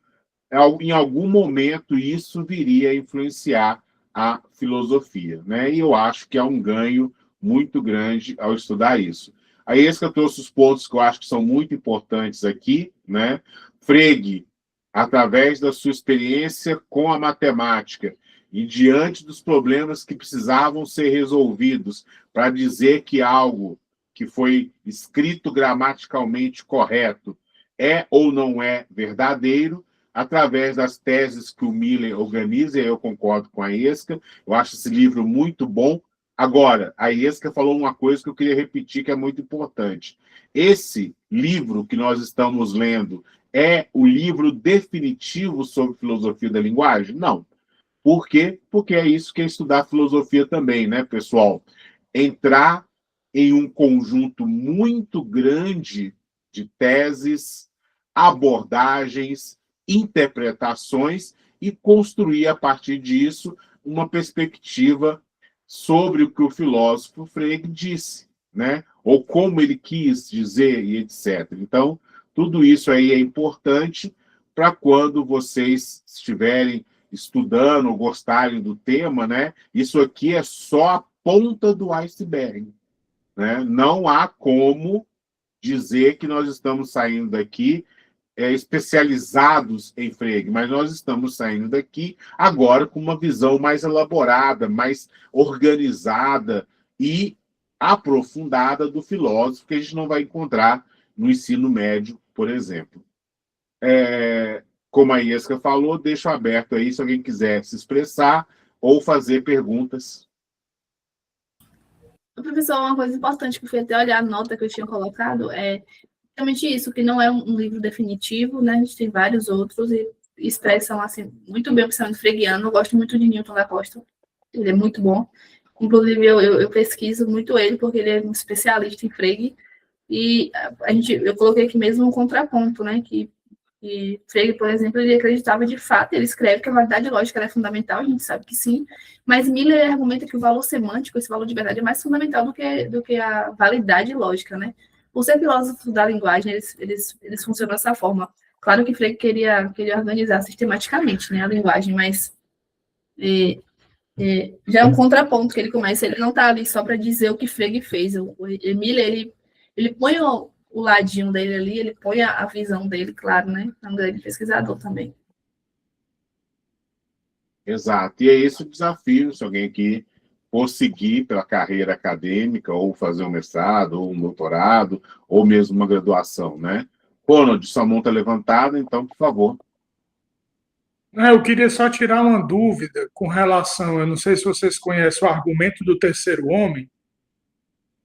em algum momento, isso viria a influenciar a filosofia, né? E eu acho que é um ganho muito grande ao estudar isso. Aí, esse que eu trouxe os pontos que eu acho que são muito importantes aqui, né? Frege, através da sua experiência com a matemática e diante dos problemas que precisavam ser resolvidos para dizer que algo que foi escrito gramaticalmente correto é ou não é verdadeiro, através das teses que o Miller organiza, e eu concordo com a Esca, eu acho esse livro muito bom. Agora, a Esca falou uma coisa que eu queria repetir, que é muito importante. Esse livro que nós estamos lendo é o livro definitivo sobre filosofia da linguagem? Não. Por quê? Porque é isso que é estudar filosofia também, né, pessoal? Entrar em um conjunto muito grande de teses, abordagens, interpretações e construir, a partir disso, uma perspectiva sobre o que o filósofo Frege disse, né? Ou como ele quis dizer e etc. Então, tudo isso aí é importante para quando vocês estiverem estudando ou gostarem do tema, né? Isso aqui é só a ponta do iceberg, né? Não há como dizer que nós estamos saindo daqui especializados em Frege, mas nós estamos saindo daqui agora com uma visão mais elaborada, mais organizada e aprofundada do filósofo, que a gente não vai encontrar no ensino médio, por exemplo. Como a Iesca falou, deixo aberto aí se alguém quiser se expressar ou fazer perguntas. Professor, uma coisa importante que eu fui até olhar a nota que eu tinha colocado é realmente isso, que não é um livro definitivo, né? A gente tem vários outros e expressam assim, muito bem o pensamento freguiano. Eu gosto muito de Newton da Costa, ele é muito bom. Inclusive, eu pesquiso muito ele, porque ele é um especialista em Frege. E eu coloquei aqui mesmo um contraponto, né? Que Frege, por exemplo, ele acreditava de fato, ele escreve que a validade lógica era fundamental, a gente sabe que sim, mas Miller argumenta que o valor semântico, esse valor de verdade, é mais fundamental do que a validade lógica, né? Por ser filósofos da linguagem, eles funcionam dessa forma. Claro que Frege queria organizar sistematicamente, né, a linguagem, mas já é um contraponto que ele começa, ele não está ali só para dizer o que Frege fez. O Miller, ele põe o ladinho dele ali, ele põe a visão dele, claro, né? É um grande pesquisador também. Exato. E é esse o desafio, se alguém aqui for seguir pela carreira acadêmica, ou fazer um mestrado, ou um doutorado, ou mesmo uma graduação, né? Ronald, sua mão está levantada, então, por favor. Eu queria só tirar uma dúvida com relação, eu não sei se vocês conhecem o argumento do terceiro homem,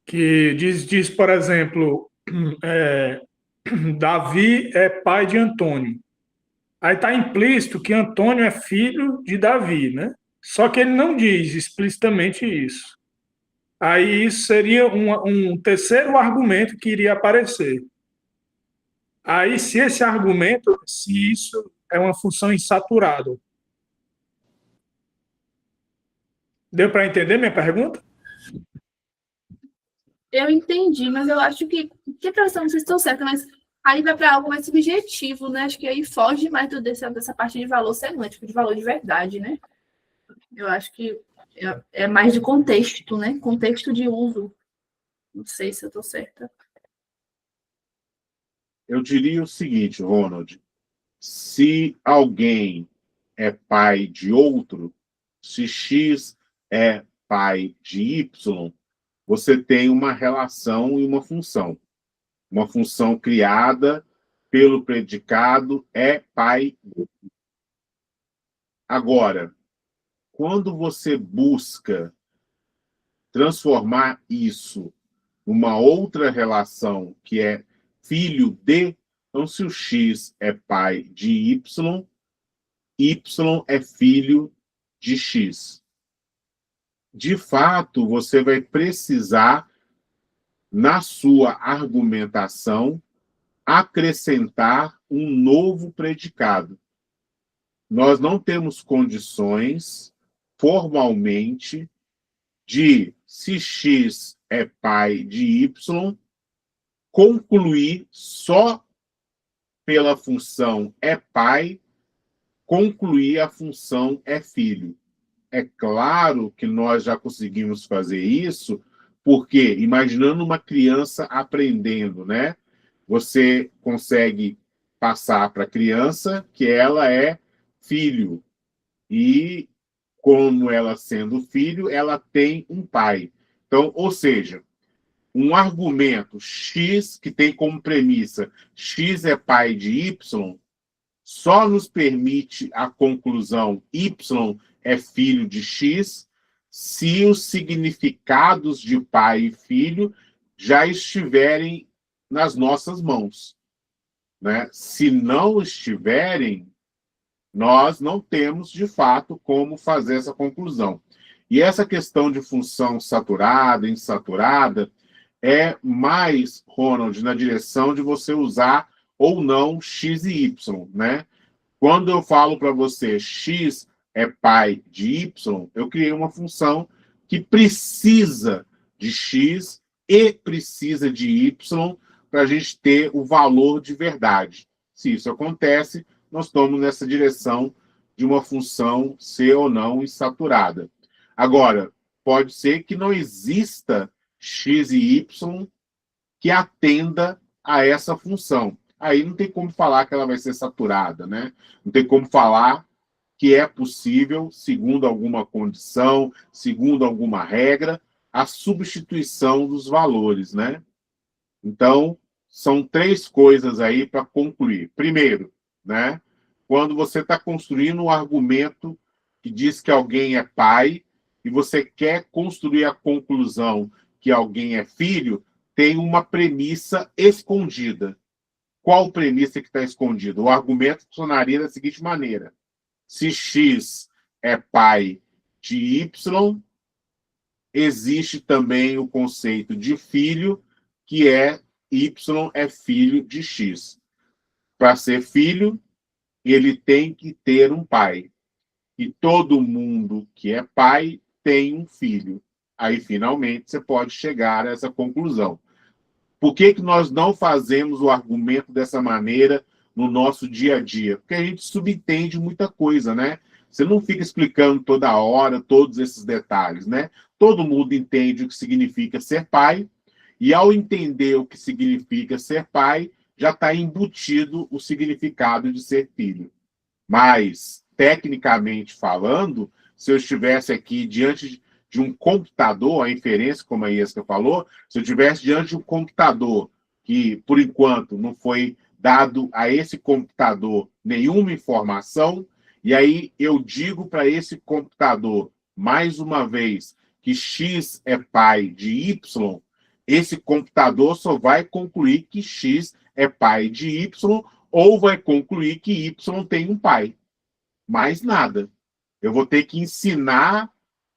que diz por exemplo, Davi é pai de Antônio. Aí está implícito que Antônio é filho de Davi, né? Só que ele não diz explicitamente isso. Aí isso seria um terceiro argumento que iria aparecer. Aí, se esse argumento, se isso é uma função insaturada. Deu para entender minha pergunta? Eu entendi, mas eu acho que professor, não sei se estou certa, mas aí vai para algo mais subjetivo, né? Acho que aí foge mais dessa parte de valor semântico, de valor de verdade, né? Eu acho que é mais de contexto, né? Contexto de uso. Não sei se eu estou certa. Eu diria o seguinte, Ronald, se alguém é pai de outro, se X é pai de Y, você tem uma relação e uma função. Uma função criada pelo predicado é pai. Agora, quando você busca transformar isso numa outra relação, que é filho de, então se o X é pai de Y, Y é filho de X. De fato, você vai precisar, na sua argumentação, acrescentar um novo predicado. nós não temos condições, formalmente, de, se X é pai de Y, concluir só pela função é pai, concluir a função é filho. É claro que nós já conseguimos fazer isso, porque, imaginando uma criança aprendendo, né? Você consegue passar para a criança que ela é filho. E, como ela sendo filho, ela tem um pai. Então, ou seja, um argumento X que tem como premissa X é pai de Y, só nos permite a conclusão Y é filho de X se os significados de pai e filho já estiverem nas nossas mãos, né? Se não estiverem, nós não temos, de fato, como fazer essa conclusão. E essa questão de função saturada, insaturada, é mais, Ronald, na direção de você usar ou não X e Y, né? Quando eu falo para você X é pai de Y, eu criei uma função que precisa de X e precisa de Y para a gente ter o valor de verdade. Se isso acontece, nós estamos nessa direção de uma função ser ou não insaturada. Agora, pode ser que não exista X e Y que atenda a essa função. Aí não tem como falar que ela vai ser saturada, né? Não tem como falar que é possível, segundo alguma condição, segundo alguma regra, a substituição dos valores, né? Então, são 3 coisas aí para concluir. Primeiro, né? Quando você está construindo um argumento que diz que alguém é pai e você quer construir a conclusão que alguém é filho, tem uma premissa escondida. Qual premissa que está escondida? O argumento funcionaria da seguinte maneira: se X é pai de Y, existe também o conceito de filho, que é Y é filho de X. Para ser filho, ele tem que ter um pai. E todo mundo que é pai tem um filho. Aí, finalmente, você pode chegar a essa conclusão. Por que nós não fazemos o argumento dessa maneira no nosso dia a dia? Porque a gente subentende muita coisa, né? Você não fica explicando toda hora todos esses detalhes, né? Todo mundo entende o que significa ser pai, e ao entender o que significa ser pai, já está embutido o significado de ser filho. Mas, tecnicamente falando, se eu estivesse aqui diante de um computador, a inferência, como a Iesca falou, se eu estivesse diante de um computador que, por enquanto, não foi dado a esse computador nenhuma informação, e aí eu digo para esse computador, mais uma vez, que X é pai de Y, esse computador só vai concluir que X é pai de Y, ou vai concluir que Y tem um pai. Mais nada. Eu vou ter que ensinar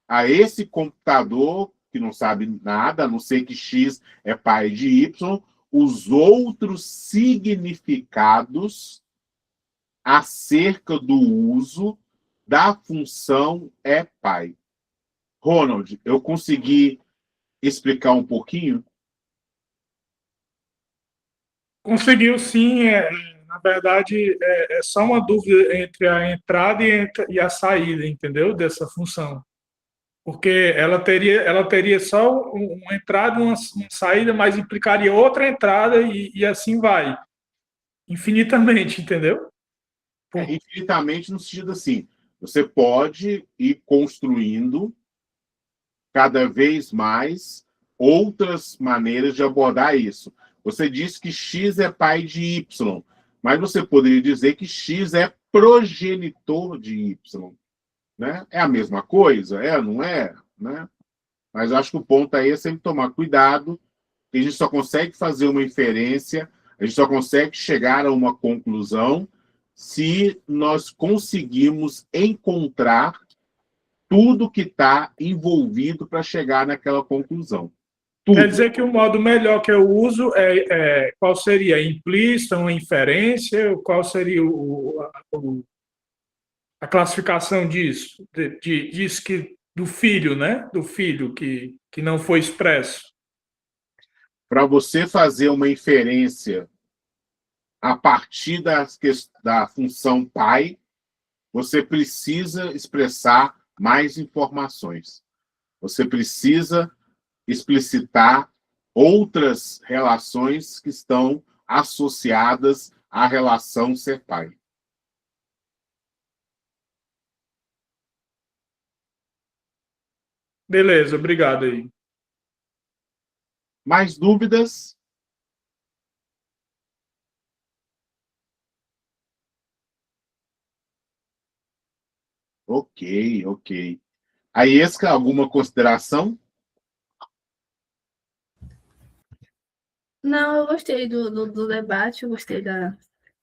a esse computador, que não sabe nada, a não ser que X é pai de Y, os outros significados acerca do uso da função é pai. Ronald, eu consegui explicar um pouquinho? Conseguiu, sim. Na verdade, é só uma dúvida entre a entrada e a saída, entendeu? Dessa função. Porque ela teria só uma entrada e uma saída, mas implicaria outra entrada e assim vai. Infinitamente, entendeu? Infinitamente no sentido assim, você pode ir construindo cada vez mais outras maneiras de abordar isso. Você disse que X é pai de Y, mas você poderia dizer que X é progenitor de Y. Né? É a mesma coisa? Não é? Né? Mas acho que o ponto aí é sempre tomar cuidado, que a gente só consegue fazer uma inferência, a gente só consegue chegar a uma conclusão se nós conseguimos encontrar tudo que está envolvido para chegar naquela conclusão. Tudo. Quer dizer que o modo melhor que eu uso qual seria? Implícita, uma inferência? Qual seria a classificação disso, disso que do filho, né? Do filho que não foi expresso. Para você fazer uma inferência a partir da função pai, você precisa expressar mais informações. Você precisa explicitar outras relações que estão associadas à relação ser pai. Beleza, obrigado aí. Mais dúvidas? Ok. Aí, Esca, alguma consideração? Não, eu gostei do debate, eu gostei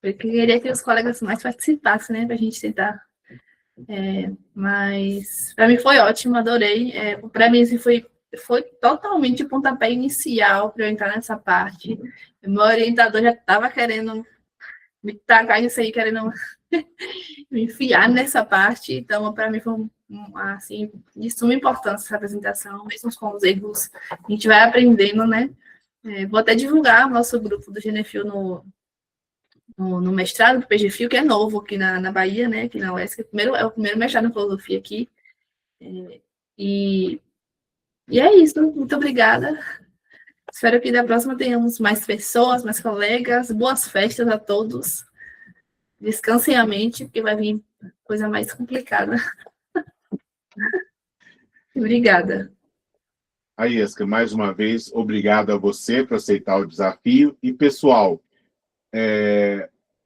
eu queria que os colegas mais participassem, né, para a gente tentar. Mas para mim foi ótimo, adorei. Para mim, assim, foi totalmente o pontapé inicial para eu entrar nessa parte. Meu orientador já estava querendo me tacar nisso aí, querendo me enfiar nessa parte. Então, para mim, foi assim, de suma importância essa apresentação, mesmo com os erros, a gente vai aprendendo, né? Vou até divulgar o nosso grupo do Genefil no mestrado do PGFIO, que é novo aqui na Bahia, né? Aqui na UESC. É o primeiro mestrado em filosofia aqui. E é isso. Muito obrigada. Espero que da próxima tenhamos mais pessoas, mais colegas. Boas festas a todos. Descansem a mente, porque vai vir coisa mais complicada. Obrigada. Aí, Esca, mais uma vez, obrigado a você por aceitar o desafio. E, pessoal,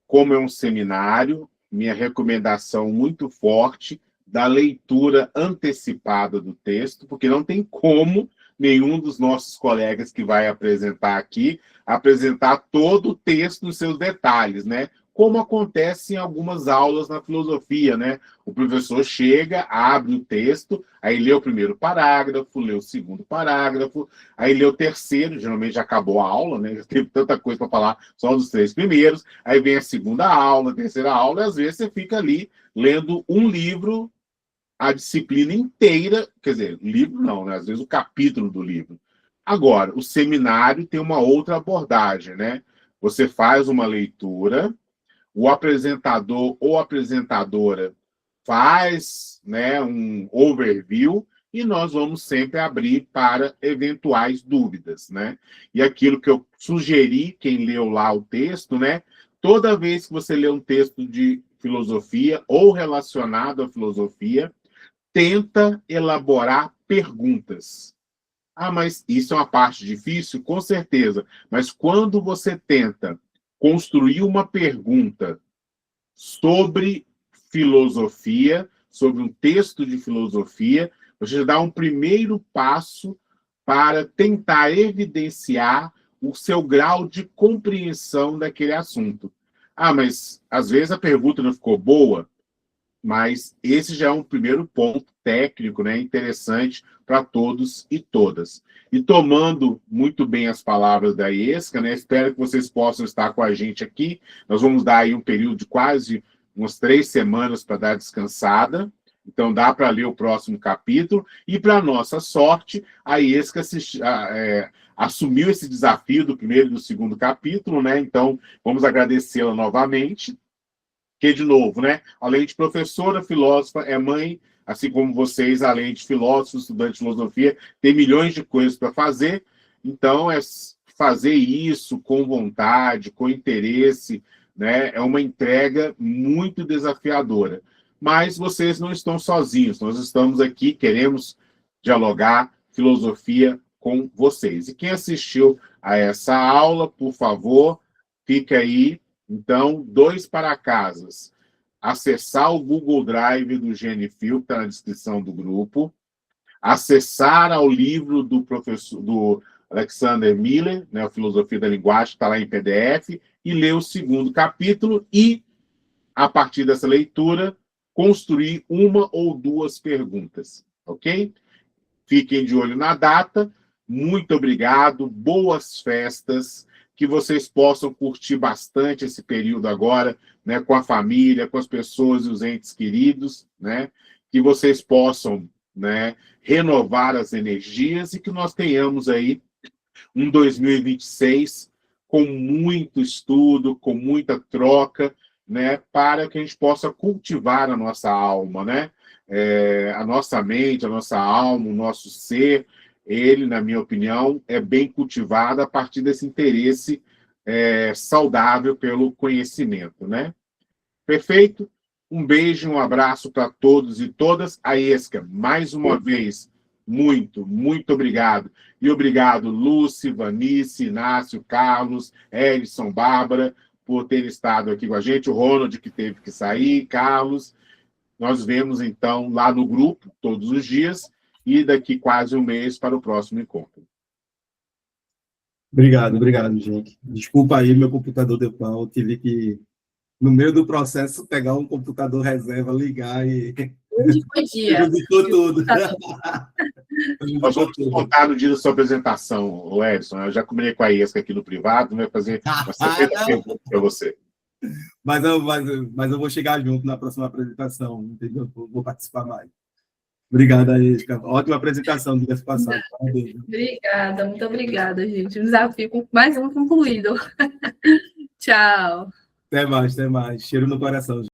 como é um seminário, minha recomendação muito forte da leitura antecipada do texto, porque não tem como nenhum dos nossos colegas que vai apresentar aqui apresentar todo o texto nos seus detalhes, né? Como acontece em algumas aulas na filosofia, né? O professor chega, abre o texto, aí lê o primeiro parágrafo, lê o segundo parágrafo, aí lê o terceiro, geralmente já acabou a aula, né? Já teve tanta coisa para falar, só dos 3 primeiros, aí vem a segunda aula, a terceira aula, e às vezes você fica ali lendo um livro, a disciplina inteira, quer dizer, livro não, né? Às vezes o capítulo do livro. Agora, o seminário tem uma outra abordagem, né? Você faz uma leitura, o apresentador ou apresentadora faz, né, um overview e nós vamos sempre abrir para eventuais dúvidas, né? E aquilo que eu sugeri, quem leu lá o texto, né? Toda vez que você lê um texto de filosofia ou relacionado à filosofia, tenta elaborar perguntas. Ah, mas isso é uma parte difícil? Com certeza. Mas quando você tenta construir uma pergunta sobre filosofia, sobre um texto de filosofia, você dá um primeiro passo para tentar evidenciar o seu grau de compreensão daquele assunto. Ah, mas às vezes a pergunta não ficou boa, mas esse já é um primeiro ponto técnico, né, interessante para todos e todas. E tomando muito bem as palavras da Esca, né, espero que vocês possam estar com a gente aqui. Nós vamos dar aí um período de quase umas 3 semanas para dar descansada. Então, dá para ler o próximo capítulo. E, para nossa sorte, a Esca assumiu esse desafio do primeiro e do segundo capítulo, né? Então, vamos agradecê-la novamente. Que, de novo, né? Além de professora, filósofa, é mãe, assim como vocês, além de filósofo, estudante de filosofia, tem milhões de coisas para fazer. Então, fazer isso com vontade, com interesse, né? É uma entrega muito desafiadora. Mas vocês não estão sozinhos. Nós estamos aqui, queremos dialogar filosofia com vocês. E quem assistiu a essa aula, por favor, fique aí. Então, 2 para casas. Acessar o Google Drive do Genefil, que está na descrição do grupo. Acessar ao livro do professor do Alexander Miller, né, a Filosofia da Linguagem, está lá em PDF, e ler o segundo capítulo e, a partir dessa leitura, construir 1 ou 2 perguntas, ok? Fiquem de olho na data. Muito obrigado, boas festas. que vocês possam curtir bastante esse período agora, né, com a família, com as pessoas e os entes queridos, né, que vocês possam, né, renovar as energias e que nós tenhamos aí um 2026 com muito estudo, com muita troca, né, para que a gente possa cultivar a nossa alma, né, a nossa mente, a nossa alma, o nosso ser. Ele, na minha opinião, é bem cultivado a partir desse interesse saudável pelo conhecimento, né? Perfeito? Um beijo, um abraço para todos e todas. A Esca, mais uma vez, muito, muito obrigado. E obrigado, Lúcia, Vanice, Inácio, Carlos, Edson, Bárbara, por ter estado aqui com a gente. O Ronald, que teve que sair, Carlos. Nós vemos, então, lá no grupo, todos os dias, e daqui quase um mês para o próximo encontro. Obrigado, gente. Desculpa aí, meu computador deu pau. Eu tive que, no meio do processo, pegar um computador reserva, ligar e... Hoje foi dia. Prejudicou tudo. Nós vamos contar no dia da sua apresentação, Edson. Eu já combinei com a Iesca aqui no privado, vai fazer uma 70 perguntas para você. Mas eu vou chegar junto na próxima apresentação, entendeu? Vou participar mais. Obrigado, Aisca. Ótima apresentação, diga-se passagem. Obrigada, muito obrigada, gente. O desafio mais um concluído. Tchau. Até mais. Cheiro no coração.